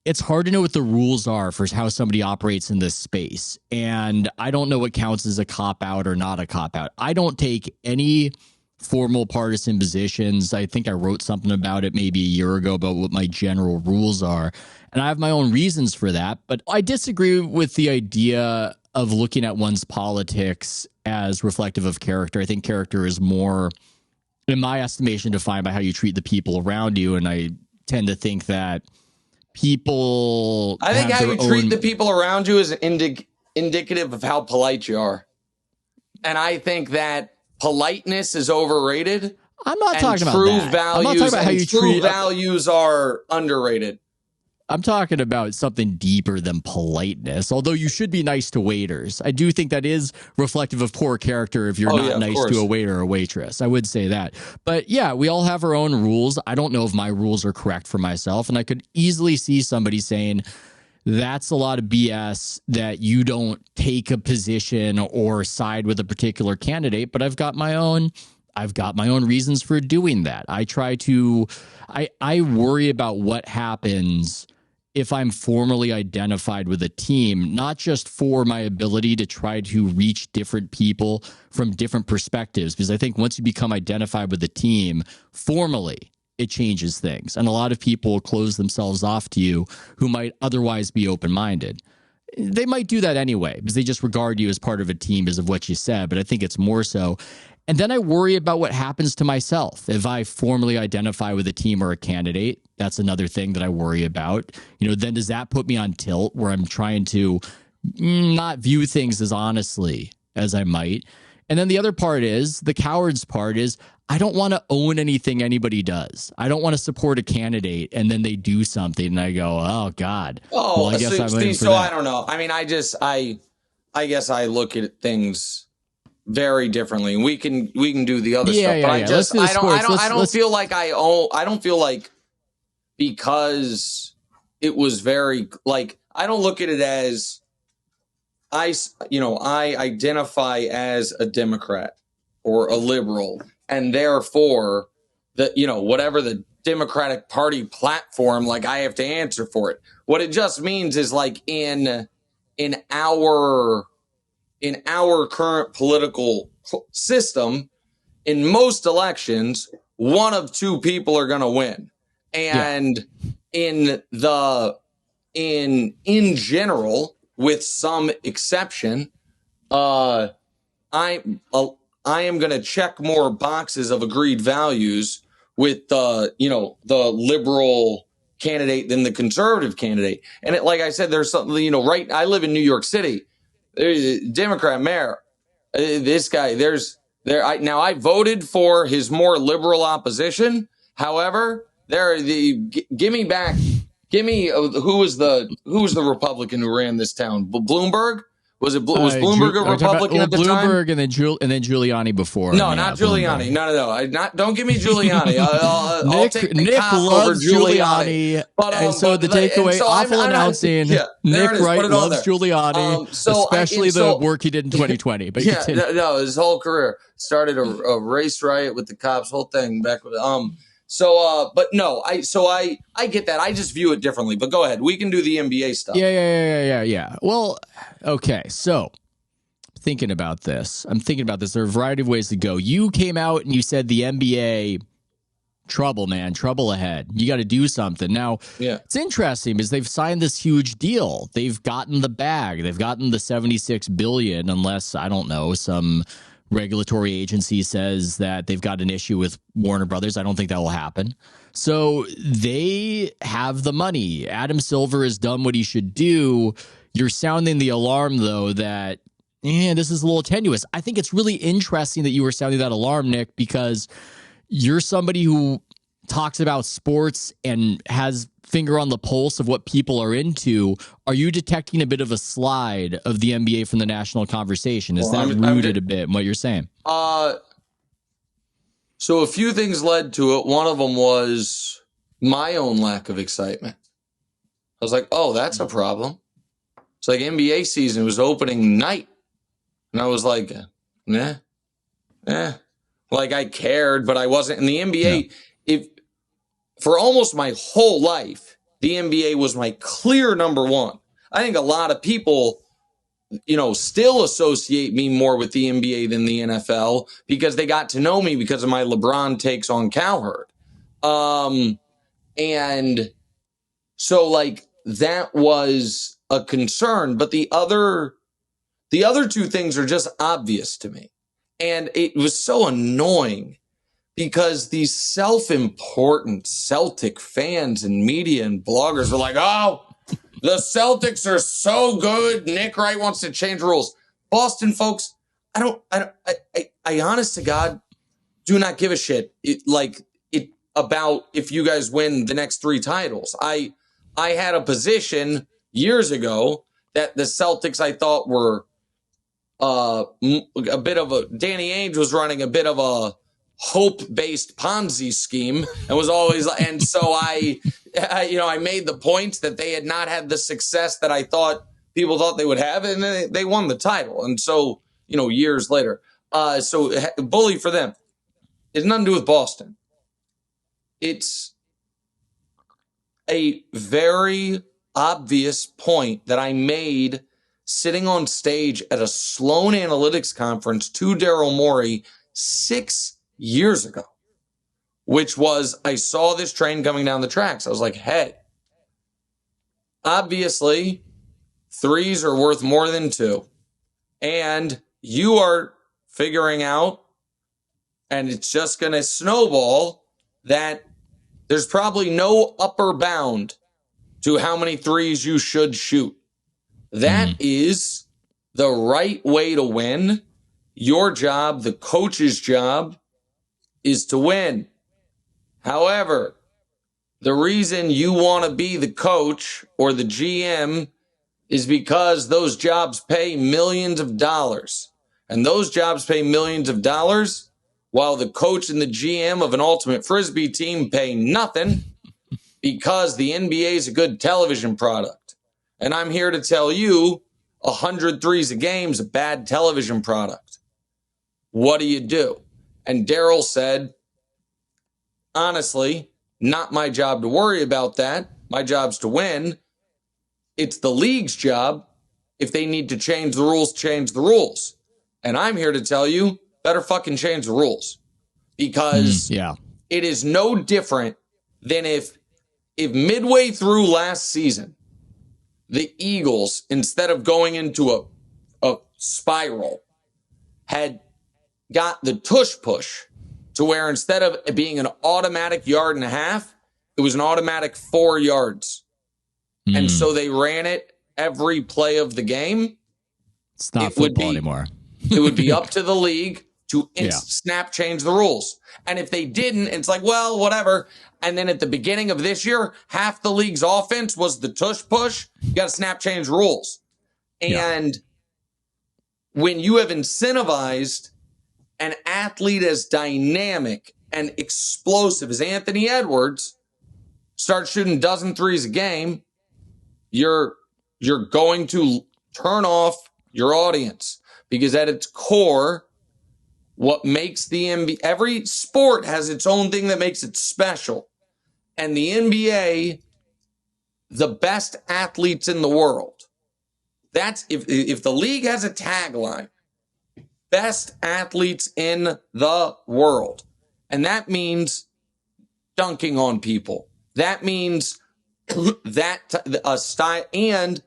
it's hard to know what the rules are for how somebody operates in this space. And I don't know what counts as a cop-out or not a cop-out. I don't take any formal partisan positions. I think I wrote something about it maybe a year ago about what my general rules are. And I have my own reasons for that. But I disagree with the idea of looking at one's politics as reflective of character. I think character is more, in my estimation, defined by how you treat the people around you. And I tend to think that people. I think how you treat the people around you is indicative of how polite you are. And I think that politeness is overrated. I'm not talking about that. I'm not talking about how you treat. Values are underrated. I'm talking about something deeper than politeness, although you should be nice to waiters. I do think that is reflective of poor character if you're not nice to a waiter or waitress. I would say that. But yeah, we all have our own rules. I don't know if my rules are correct for myself. And I could easily see somebody saying, that's a lot of BS that you don't take a position or side with a particular candidate. But I've got my own reasons for doing that. I worry about what happens if I'm formally identified with a team, not just for my ability to try to reach different people from different perspectives, because I think once you become identified with a team formally, it changes things. And a lot of people close themselves off to you who might otherwise be open-minded. They might do that anyway, because they just regard you as part of a team because of what you said, but I think it's more so. And then I worry about what happens to myself if I formally identify with a team or a candidate. That's another thing that I worry about. Then does that put me on tilt where I'm trying to not view things as honestly as I might? And then the other part is, the coward's part is, I don't want to own anything anybody does. I don't want to support a candidate and then they do something and I go, oh God. Oh, well, I guess I don't know. I mean, I guess I look at things very differently. We can do the other stuff, but I don't feel like because it was very I don't look at it as I identify as a Democrat or a liberal, and therefore whatever the Democratic Party platform, I have to answer for it. What it just means is in our current political system, in most elections, one of two people are going to win. And in general, with some exception, I am going to check more boxes of agreed values with the liberal candidate than the conservative candidate. And like I said, there's something, right. I live in New York City. There's a Democrat mayor. This guy, now I voted for his more liberal opposition. However, give me who was the Republican who ran this town? Bloomberg? Was Bloomberg a Republican at the time? Bloomberg and then Giuliani before. No, not Giuliani. Bloomberg. No. Don't give me Giuliani. I'll take the Nick cop loves over Giuliani. And so the takeaway, awful announcing. Nick Wright loves Giuliani, especially the work he did in 2020. But his whole career started a race riot with the cops. Whole thing back with but no, I get that. I just view it differently. But go ahead. We can do the NBA stuff. Yeah. Well, okay. So thinking about this, there are a variety of ways to go. You came out and you said the NBA, trouble ahead. You got to do something. Now, it's interesting because they've signed this huge deal. They've gotten the bag. They've gotten the $76 billion, unless, I don't know, some regulatory agency says that they've got an issue with Warner Brothers. I don't think that will happen. So they have the money. Adam Silver has done what he should do. You're sounding the alarm, though, that this is a little tenuous. I think it's really interesting that you were sounding that alarm, Nick, because you're somebody who talks about sports and has finger on the pulse of what people are into. Are you detecting a bit of a slide of the NBA from the national conversation? Is that rooted a bit in what you're saying? So a few things led to it. One of them was my own lack of excitement. I was like, oh, that's a problem. It's like NBA season was opening night. And I was like, like I cared, but I wasn't. In the NBA, for almost my whole life, the NBA was my clear number one. I think a lot of people, still associate me more with the NBA than the NFL because they got to know me because of my LeBron takes on Cowherd. And so that was a concern, but the other two things are just obvious to me. And it was so annoying because these self-important Celtic fans and media and bloggers are like, oh, the Celtics are so good. Nick Wright wants to change rules. Boston folks, I honest to God, do not give a shit about if you guys win the next 3 titles. I had a position years ago that the Celtics I thought were a bit of a, Danny Ainge was running a bit of a hope-based Ponzi scheme and was always, and so I made the point that they had not had the success that I thought people thought they would have, and they won the title. And so, years later, so bully for them. It's nothing to do with Boston. It's a very obvious point that I made sitting on stage at a Sloan Analytics conference to Daryl Morey 6 years ago, which was, I saw this train coming down the tracks. I was like, hey, obviously 3s are worth more than 2. And you are figuring out, and it's just going to snowball, that there's probably no upper bound to how many 3s you should shoot. That is the right way to win. Your job, the coach's job, is to win. However, the reason you want to be the coach or the GM is because those jobs pay millions of dollars. And those jobs pay millions of dollars while the coach and the GM of an ultimate Frisbee team pay nothing because the NBA is a good television product. And I'm here to tell you 100 threes a game is a bad television product. What do you do? And Daryl said, honestly, not my job to worry about that. My job's to win. It's the league's job. If they need to change the rules, change the rules. And I'm here to tell you, better fucking change the rules. Because it is no different than if midway through last season, the Eagles, instead of going into a spiral, had got the tush push to where instead of it being an automatic 1.5 yards, it was an automatic 4 yards. And so they ran it every play of the game. It's not football anymore. It would be up to the league to snap change the rules. And if they didn't, it's like, well, whatever. And then at the beginning of this year, half the league's offense was the tush push. You got to snap change rules. And when you have incentivized an athlete as dynamic and explosive as Anthony Edwards, start shooting 12 threes a game, you're going to turn off your audience. Because at its core, what makes the NBA, every sport has its own thing that makes it special. And the NBA, the best athletes in the world. That's if the league has a tagline, best athletes in the world. And that means dunking on people. That means that a style, and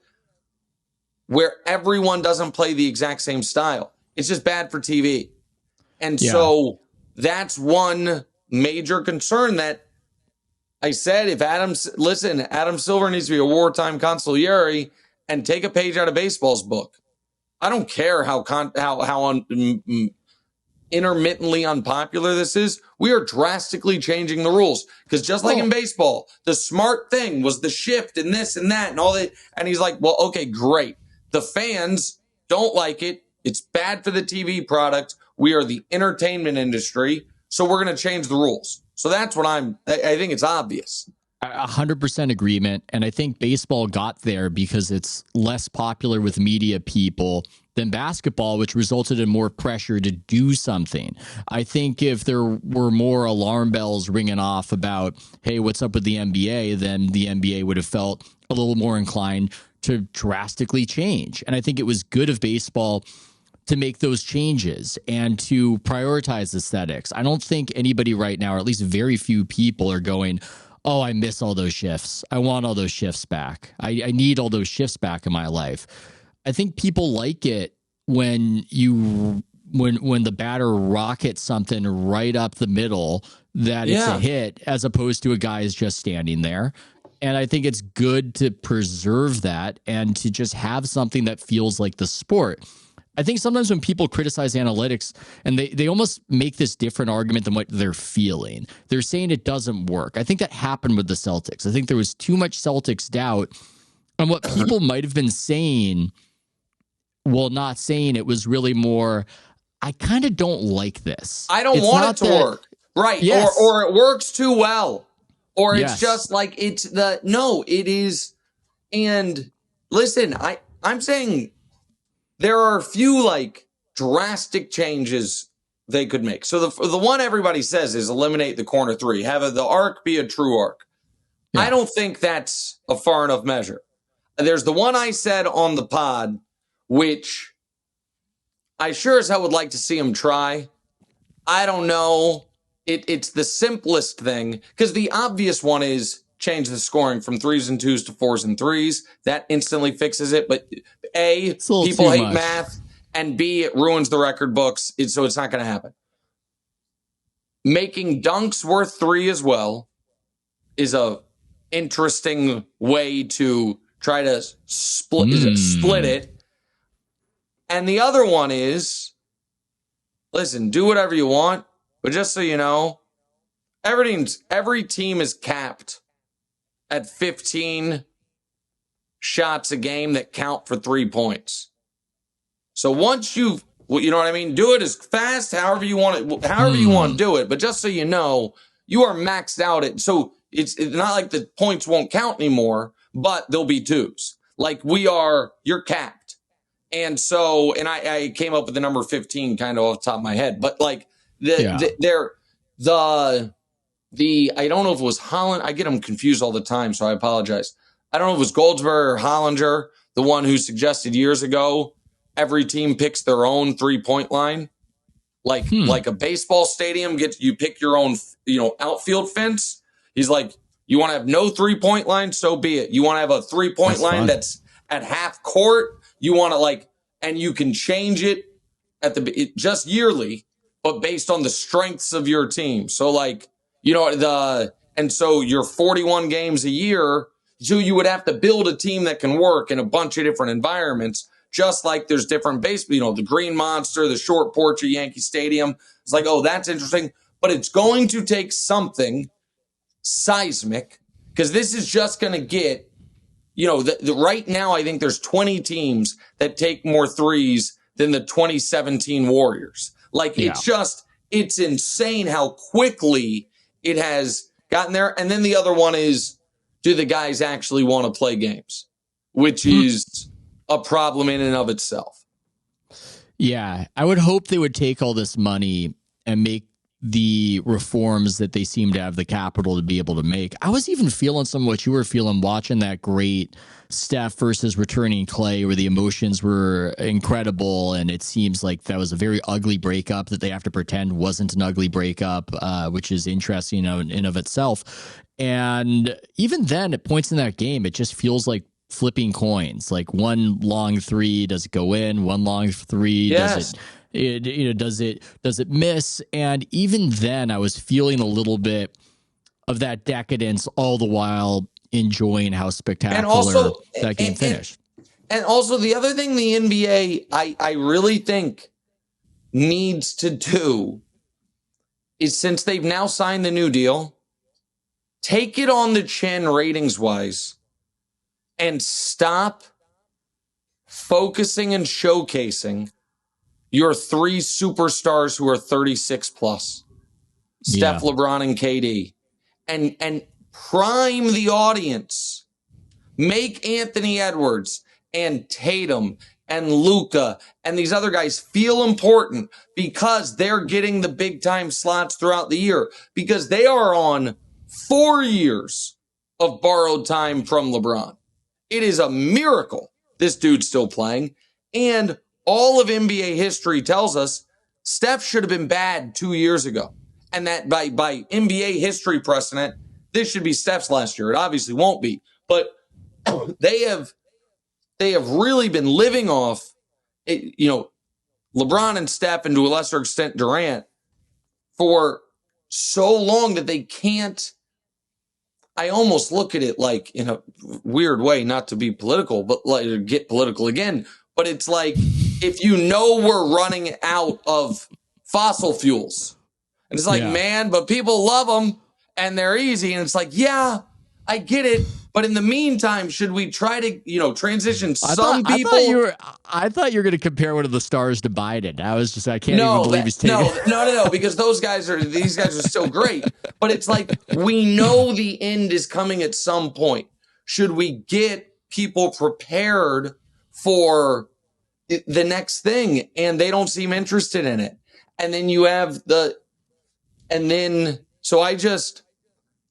where everyone doesn't play the exact same style. It's just bad for TV. And so that's one major concern that I said, if Adam Silver needs to be a wartime consigliere and take a page out of baseball's book. I don't care how intermittently unpopular this is. We are drastically changing the rules because just like in baseball, the smart thing was the shift and this and that and all that. And he's like, well, okay, great. The fans don't like it. It's bad for the TV product. We are the entertainment industry. So we're going to change the rules. So that's what I think it's obvious. 100% agreement. And I think baseball got there because it's less popular with media people than basketball, which resulted in more pressure to do something. I think if there were more alarm bells ringing off about, hey, what's up with the NBA, then the NBA would have felt a little more inclined to drastically change. And I think it was good of baseball to make those changes and to prioritize aesthetics. I don't think anybody right now, or at least very few people, are going, oh, I miss all those shifts. I want all those shifts back. I need all those shifts back in my life. I think people like it when when the batter rockets something right up the middle, that it's a hit, as opposed to a guy is just standing there. And I think it's good to preserve that and to just have something that feels like the sport. I think sometimes when people criticize analytics, and they almost make this different argument than what they're feeling, they're saying it doesn't work. I think that happened with the Celtics. I think there was too much Celtics doubt on what people might have been saying. Well, not saying, it was really more, I kind of don't like this. I don't want it to work. Right. Yes. Or it works too well. Or it's just like, it is. And listen, I'm saying there are a few like drastic changes they could make. So the one everybody says is eliminate the corner three, have the arc be a true arc. Yeah. I don't think that's a far enough measure. There's the one I said on the pod, which I sure as hell would like to see him try. I don't know. It's the simplest thing, because the obvious one is change the scoring from 3s and 2s to 4s and 3s. That instantly fixes it. But A, people hate math, and B, it ruins the record books. So it's not going to happen. Making dunks worth 3 as well is a interesting way to try to split it. And the other one is, listen, do whatever you want, but just so you know, every team is capped at 15 shots a game that count for 3 points. So once you know what I mean, do it as fast, however you want to do it. But just so you know, you are maxed out at, so it's not like the points won't count anymore, but there'll be 2s. Like you're capped. And so, and I came up with the number 15 kind of off the top of my head, but like I don't know if it was Holland. I get them confused all the time, so I apologize. I don't know if it was Goldsberry or Hollinger, the one who suggested years ago, every team picks their own 3-point line. Like a baseball stadium you pick your own, outfield fence. He's like, you want to have no 3-point line? So be it. You want to have a 3-point line that's at half court. You want to and you can change it just yearly, but based on the strengths of your team. So and so you're 41 games a year. So you would have to build a team that can work in a bunch of different environments, just like there's different the Green Monster, the short porch at Yankee Stadium. It's like, oh, that's interesting. But it's going to take something seismic, because this is just going to get, right now, I think there's 20 teams that take more threes than the 2017 Warriors. It's insane how quickly it has gotten there. And then the other one is, do the guys actually want to play games? Which is a problem in and of itself. Yeah, I would hope they would take all this money and make the reforms that they seem to have the capital to be able to make. I was even feeling some of what you were feeling watching that great Steph versus returning Clay, where the emotions were incredible, and it seems like that was a very ugly breakup that they have to pretend wasn't an ugly breakup, which is interesting in of itself. And even then, at points in that game, it just feels like flipping coins. Like one long three, does it go in? One long three, does it miss? And even then, I was feeling a little bit of that decadence, all the while enjoying how spectacular that game finished. And also, the other thing the NBA, I really think needs to do is, since they've now signed the new deal, take it on the chin ratings-wise and stop focusing and showcasing your 3 superstars who are 36 plus, Steph, LeBron, and KD, and prime the audience. Make Anthony Edwards and Tatum and Luka and these other guys feel important, because they're getting the big time slots throughout the year, because they are on 4 years of borrowed time from LeBron. It is a miracle this dude's still playing. And all of NBA history tells us Steph should have been bad 2 years ago. And that by NBA history precedent, this should be Steph's last year. It obviously won't be. But they have really been living off, LeBron and Steph, and to a lesser extent Durant, for so long that they can't. I almost look at it like, in a weird way, not to be political, but like get political again. But it's like, if you know we're running out of fossil fuels, and it's like, man, but people love them and they're easy. And it's like, yeah, I get it. But in the meantime, should we try to, transition some people? I thought you were going to compare one of the stars to Biden. I can't even believe he's taking No, because these guys are still great. But it's like, we know the end is coming at some point. Should we get people prepared for the next thing? And they don't seem interested in it. And then you have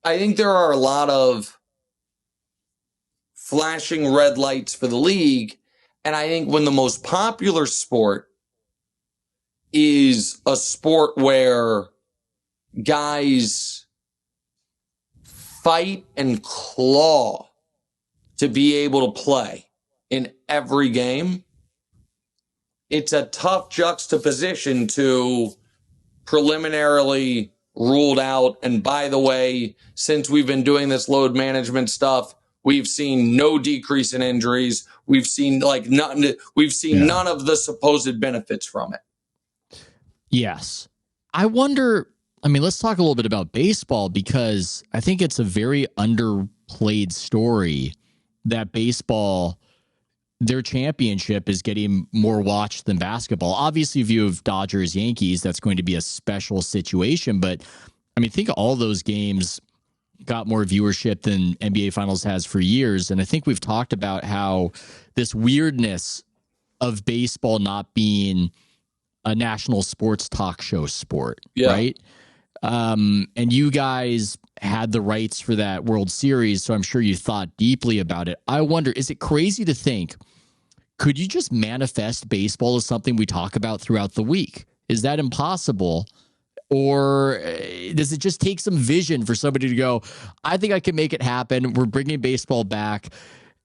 I think there are a lot of flashing red lights for the league. And I think when the most popular sport is a sport where guys fight and claw to be able to play in every game, it's a tough juxtaposition to preliminarily ruled out. And by the way, since we've been doing this load management stuff, we've seen no decrease in injuries. We've seen none of the supposed benefits from it. Yes. I wonder, let's talk a little bit about baseball, because I think it's a very underplayed story that baseball, their championship is getting more watched than basketball. Obviously, if you have Dodgers, Yankees, that's going to be a special situation. But think all those games got more viewership than NBA Finals has for years. And I think we've talked about how this weirdness of baseball not being a national sports talk show sport, right? And you guys had the rights for that World Series, so I'm sure you thought deeply about it. I wonder, is it crazy to think, could you just manifest baseball as something we talk about throughout the week? Is that impossible? Or does it just take some vision for somebody to go, I think I can make it happen. We're bringing baseball back.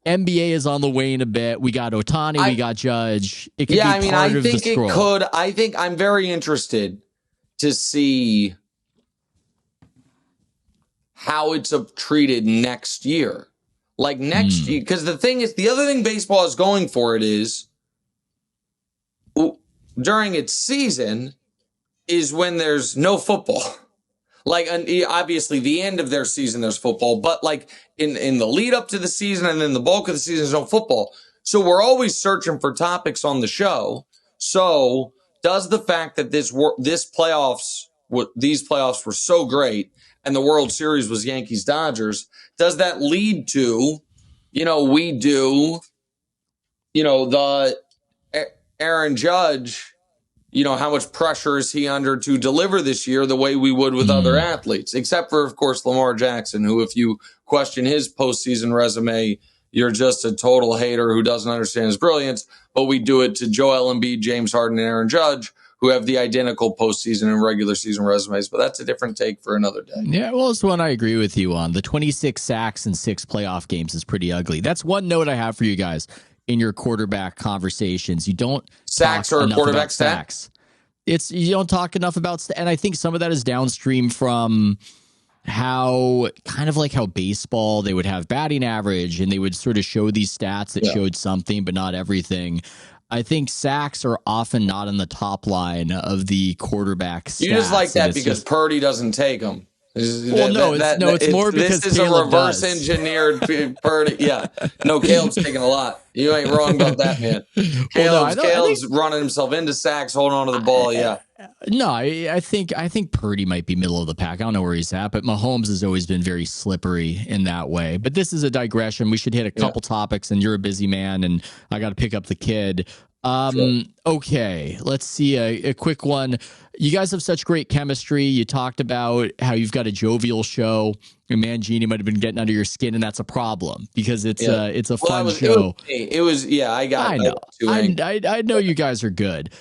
NBA is on the wane a bit. We got Ohtani, we got Judge. It could be part of the scroll. It could. I think I'm very interested to see how it's treated next year. Like next year, because the other thing baseball is going for it is, during its season, is when there's no football. Like, obviously, the end of their season, there's football, but like in the lead up to the season and then the bulk of the season, there's no football. So we're always searching for topics on the show. So does the fact that these playoffs were so great and the World Series was Yankees Dodgers, does that lead to, we do, the Aaron Judge, how much pressure is he under to deliver this year the way we would with other athletes, except for, of course, Lamar Jackson, who, if you question his postseason resume, you're just a total hater who doesn't understand his brilliance. But we do it to Joel Embiid, James Harden, and Aaron Judge, who have the identical postseason and regular season resumes. But that's a different take for another day. Yeah, well, it's one I agree with you on. The 26 sacks in 6 playoff games is pretty ugly. That's one note I have for you guys in your quarterback conversations. You don't sacks or quarterback sacks. You don't talk enough about, and I think some of that is downstream from how baseball, they would have batting average and they would sort of show these stats that showed something, but not everything. I think sacks are often not in the top line of the quarterback stats. You just like that because Purdy doesn't take them. It's more because this is Caleb a reverse engineered Purdy. Yeah, no, Caleb's taking a lot. You ain't wrong about that, man. Caleb's running himself into sacks, holding on to the ball. Yeah. No, I think Purdy might be middle of the pack. I don't know where he's at, but Mahomes has always been very slippery in that way. But this is a digression. We should hit a couple topics, and you're a busy man, and I got to pick up the kid. Okay, let's see a quick one. You guys have such great chemistry. You talked about how you've got a jovial show. Your Mangini might have been getting under your skin, and that's a problem because it's a fun show. I know you guys are good.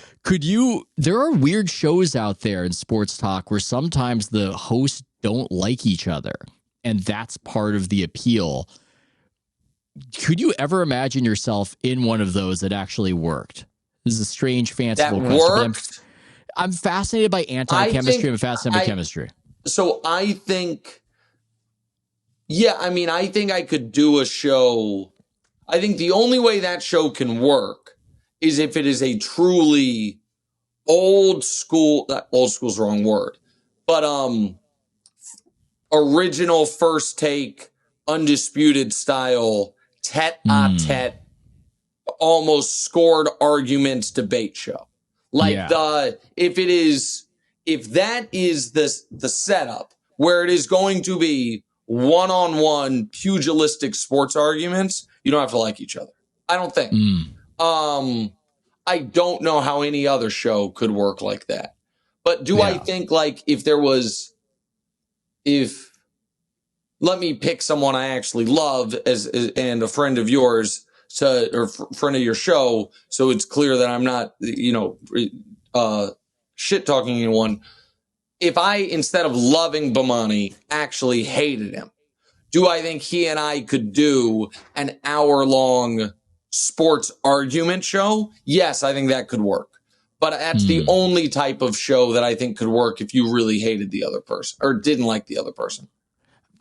There are weird shows out there in sports talk where sometimes the hosts don't like each other, and that's part of the appeal. Could you ever imagine yourself in one of those that actually worked? This is a strange, fanciful that question. worked. I'm fascinated by anti-chemistry. I'm fascinated by chemistry. So I think, I think I could do a show. I think the only way that show can work is if it is a truly old school's the wrong word, but original first take, undisputed style, tete-a-tete, almost scored arguments debate show. Like if that is the setup where it is going to be one-on-one pugilistic sports arguments, you don't have to like each other. I don't think. I don't know how any other show could work like that. But I think like let me pick someone I actually love and a friend of yours friend of your show, so it's clear that I'm not, shit talking anyone. If I, instead of loving Bomani, actually hated him, do I think he and I could do an hour-long sports argument show? Yes, I think that could work. But that's the only type of show that I think could work if you really hated the other person or didn't like the other person.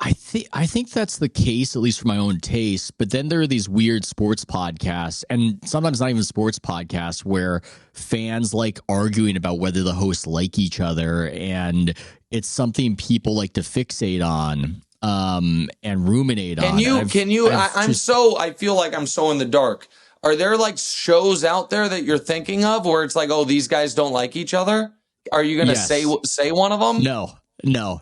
I think that's the case, at least for my own taste. But then there are these weird sports podcasts, and sometimes not even sports podcasts, where fans like arguing about whether the hosts like each other, and it's something people like to fixate on and ruminate on. I feel like I'm so in the dark. Are there like shows out there that you're thinking of where it's like, oh, these guys don't like each other? Are you going to say one of them? No.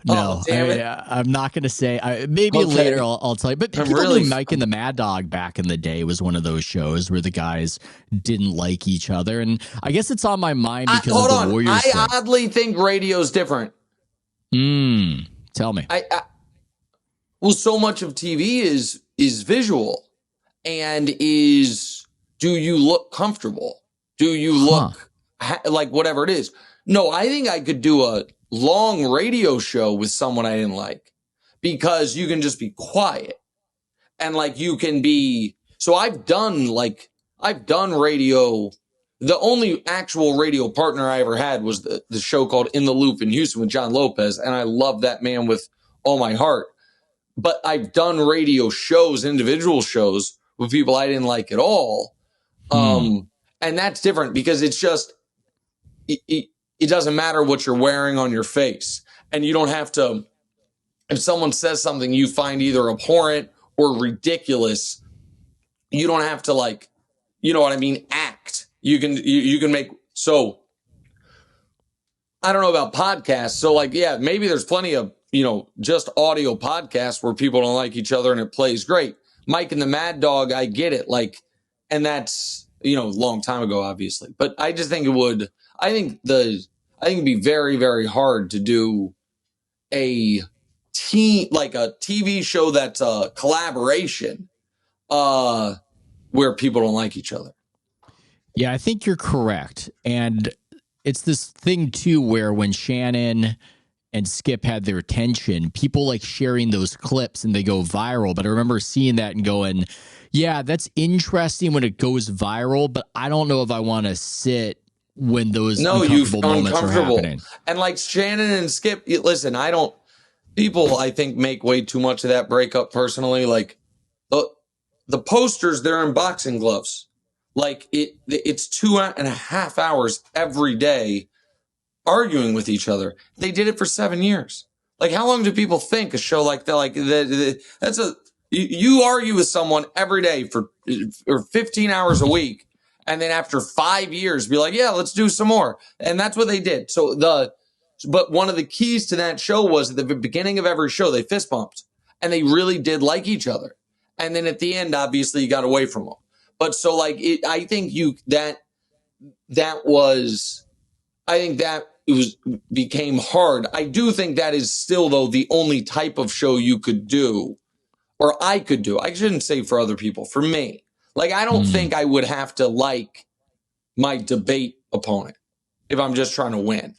Oh, damn it. I'm not going to say. Maybe later I'll tell you. But people knew Mike and the Mad Dog back in the day was one of those shows where the guys didn't like each other. And I guess it's on my mind because of the Warriors thing. I oddly think radio's different. Tell me. Well, so much of TV is visual and do you look comfortable? Do you look like whatever it is? No, I think I could do a long radio show with someone I didn't like because you can just be quiet and like you can be. So I've done radio. The only actual radio partner I ever had was the show called In the Loop in Houston with John Lopez. And I love that man with all my heart. But I've done radio shows, individual shows with people I didn't like at all. And that's different because it's just, it doesn't matter what you're wearing on your face. And you don't have to, if someone says something you find either abhorrent or ridiculous, you don't have to like, you know what I mean? Act. You can make, so I don't know about podcasts. So like, yeah, maybe there's plenty of, just audio podcasts where people don't like each other and it plays great. Mike and the Mad Dog, I get it. Like, and that's, a long time ago, obviously, but I just think I think it'd be very, very hard to do a TV show that's a collaboration, where people don't like each other. Yeah, I think you're correct. And it's this thing too, where when Shannon and Skip had their attention, people like sharing those clips and they go viral. But I remember seeing that and going, yeah, that's interesting when it goes viral, but I don't know if I want to sit when those uncomfortable moments are happening. And like Shannon and Skip, listen, people I think make way too much of that breakup personally. Like the posters, they're in boxing gloves. Like it's 2.5 hours every day arguing with each other. They did it for 7 years. Like how long do people think a show like that, you argue with someone every day for 15 hours a week. And then after 5 years, be like, yeah, let's do some more. And that's what they did. But one of the keys to that show was at the beginning of every show, they fist bumped and they really did like each other. And then at the end, obviously you got away from them. But so like, I think became hard. I do think that is still though, the only type of show you could do or I could do. I shouldn't say for other people, for me. Like, I don't think I would have to like my debate opponent if I'm just trying to win.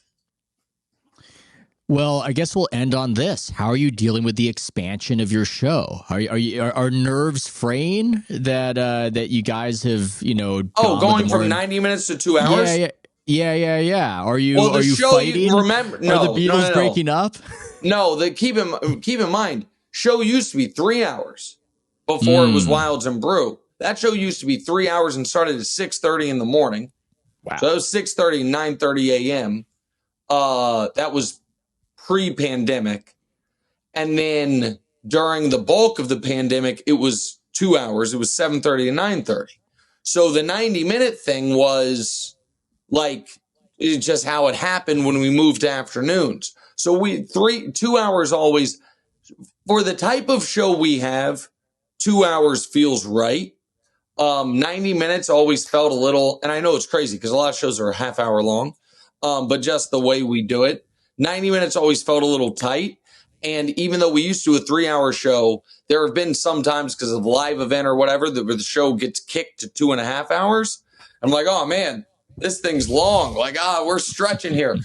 Well, I guess we'll end on this. How are you dealing with the expansion of your show? Are nerves fraying that you guys have, going from 90 minutes to 2 hours? Yeah. Are you show, fighting? Remember, no, are the Beatles breaking up? No, keep in mind, show used to be 3 hours before it was Wilds and Brew. That show used to be 3 hours and started at 6:30 in the morning. Wow. So that was 6:30, 9:30 a.m. That was pre-pandemic. And then during the bulk of the pandemic, it was 2 hours. It was 7:30 to 9:30. So the 90-minute thing was like, it's just how it happened when we moved to afternoons. So 2 hours always, for the type of show we have, 2 hours feels right. 90 minutes always felt a little, and I know it's crazy because a lot of shows are a half hour long, but just the way we do it, 90 minutes always felt a little tight. And even though we used to do a 3 hour show, there have been some times because of live event or whatever, where the show gets kicked to 2.5 hours. I'm like, oh man, this thing's long. Like, we're stretching here.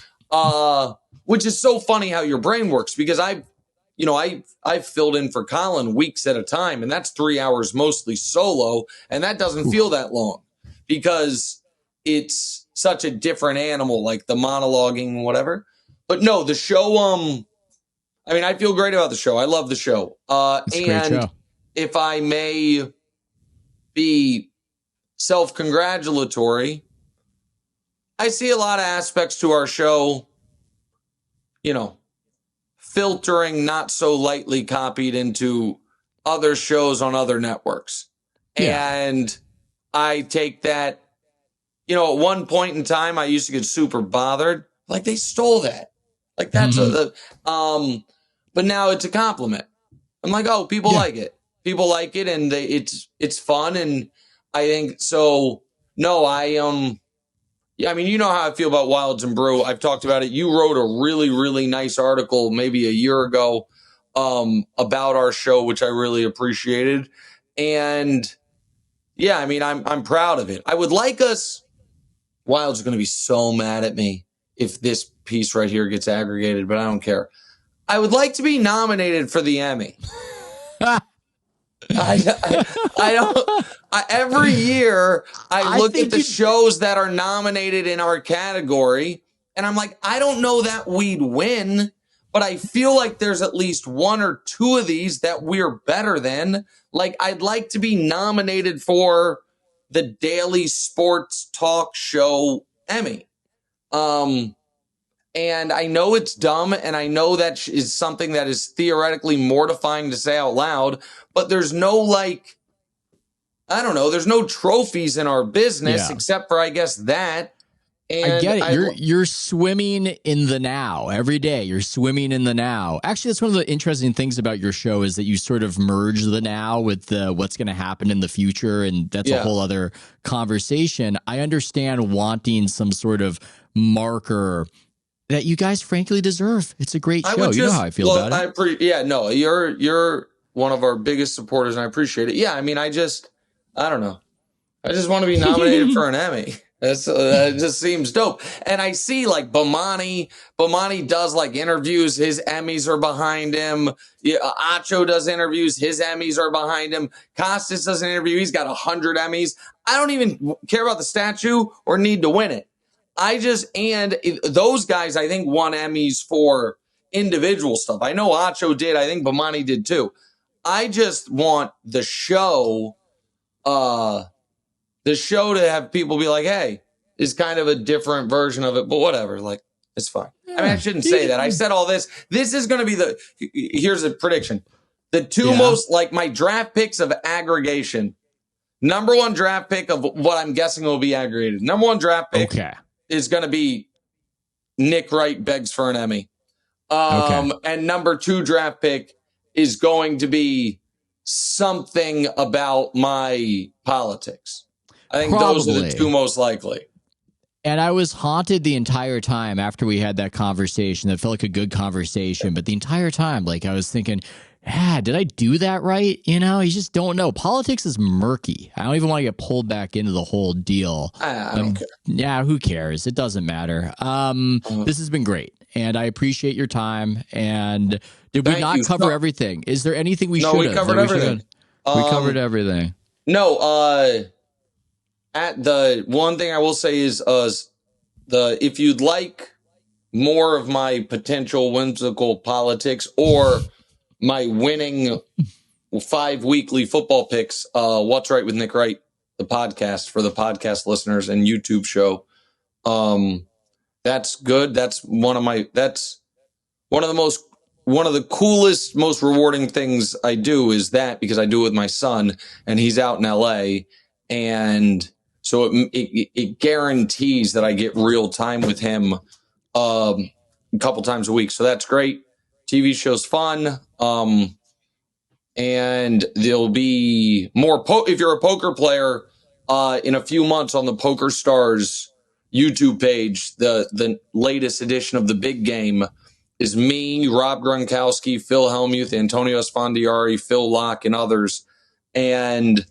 Which is so funny how your brain works, because I've filled in for Colin weeks at a time, and that's 3 hours mostly solo, and that doesn't feel that long because it's such a different animal, like the monologuing and whatever. But no, the show, I feel great about the show. I love the show. And if I may be self-congratulatory, I see a lot of aspects to our show, filtering not so lightly copied into other shows on other networks. Yeah. And I take that, at one point in time, I used to get super bothered. Like, they stole that. Like, that's but now it's a compliment. I'm like, oh, people like it. People like it, and it's fun. And I think so. No, you know how I feel about Wilds and Brew. I've talked about it. You wrote a really, really nice article maybe a year ago about our show, which I really appreciated. And yeah, I'm proud of it. I would like us. Wilds are going to be so mad at me if this piece right here gets aggregated, but I don't care. I would like to be nominated for the Emmy. Every year I look at the shows that are nominated in our category, and I'm like, I don't know that we'd win, but I feel like there's at least one or two of these that we're better than. Like, I'd like to be nominated for the Daily Sports Talk Show Emmy. And I know it's dumb, and I know that is something that is theoretically mortifying to say out loud, but there's no, there's no trophies in our business except for, I guess, that. And I get it. You're swimming in the now every day. You're swimming in the now. Actually, that's one of the interesting things about your show is that you sort of merge the now with what's going to happen in the future, and that's a whole other conversation. I understand wanting some sort of marker that you guys frankly deserve. It's a great show. You know how I feel about it. You're one of our biggest supporters, and I appreciate it. Yeah, I don't know. I just want to be nominated for an Emmy. It just seems dope. And I see like Bomani does like interviews. His Emmys are behind him. Acho does interviews. His Emmys are behind him. Costas does an interview. He's got 100 Emmys. I don't even care about the statue or need to win it. And those guys, I think, won Emmys for individual stuff. I know Acho did. I think Bomani did too. I just want the show to have people be like, hey, it's kind of a different version of it, but whatever. Like, it's fine. I shouldn't say that. I said all this. This is going to be here's a prediction. The two most, my draft picks of aggregation. Number one draft pick of what I'm guessing will be aggregated. Number one draft pick. Okay. Is going to be Nick Wright begs for an Emmy. And number two draft pick is going to be something about my politics. I think those are the two most likely. And I was haunted the entire time after we had that conversation. That felt like a good conversation. But the entire time, I was thinking, did I do that right? You just don't know. Politics is murky. I don't even want to get pulled back into the whole deal. I don't care. Yeah, who cares? It doesn't matter. This has been great. and I appreciate your time. And did we not cover everything? Is there anything we should have? No, we covered everything. We covered everything. No, at the one thing I will say is if you'd like more of my potential whimsical politics or my winning 5 weekly football picks, What's Right with Nick Wright, the podcast for the podcast listeners and YouTube show. That's good. That's one of the coolest, most rewarding things I do is that, because I do it with my son and he's out in LA. And so it guarantees that I get real time with him a couple times a week. So that's great. TV show's fun. And there'll be more. If you're a poker player, in a few months on the Poker Stars YouTube page, the latest edition of the big game is me, Rob Gronkowski, Phil Hellmuth, Antonio Esfandiari, Phil Locke, and others. And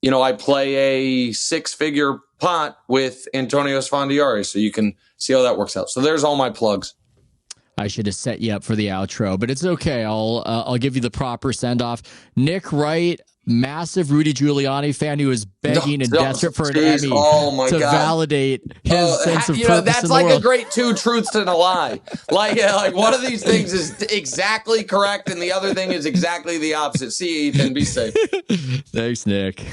I play a 6-figure pot with Antonio Esfandiari, so you can see how that works out. So there's all my plugs. I should have set you up for the outro, but it's okay. I'll give you the proper send off. Nick Wright, massive Rudy Giuliani fan who is begging and desperate for an Emmy to validate his sense of purpose. That's in like the world. a great 2 truths and a lie. Like one of these things is exactly correct, and the other thing is exactly the opposite. See you, Ethan. Be safe. Thanks, Nick.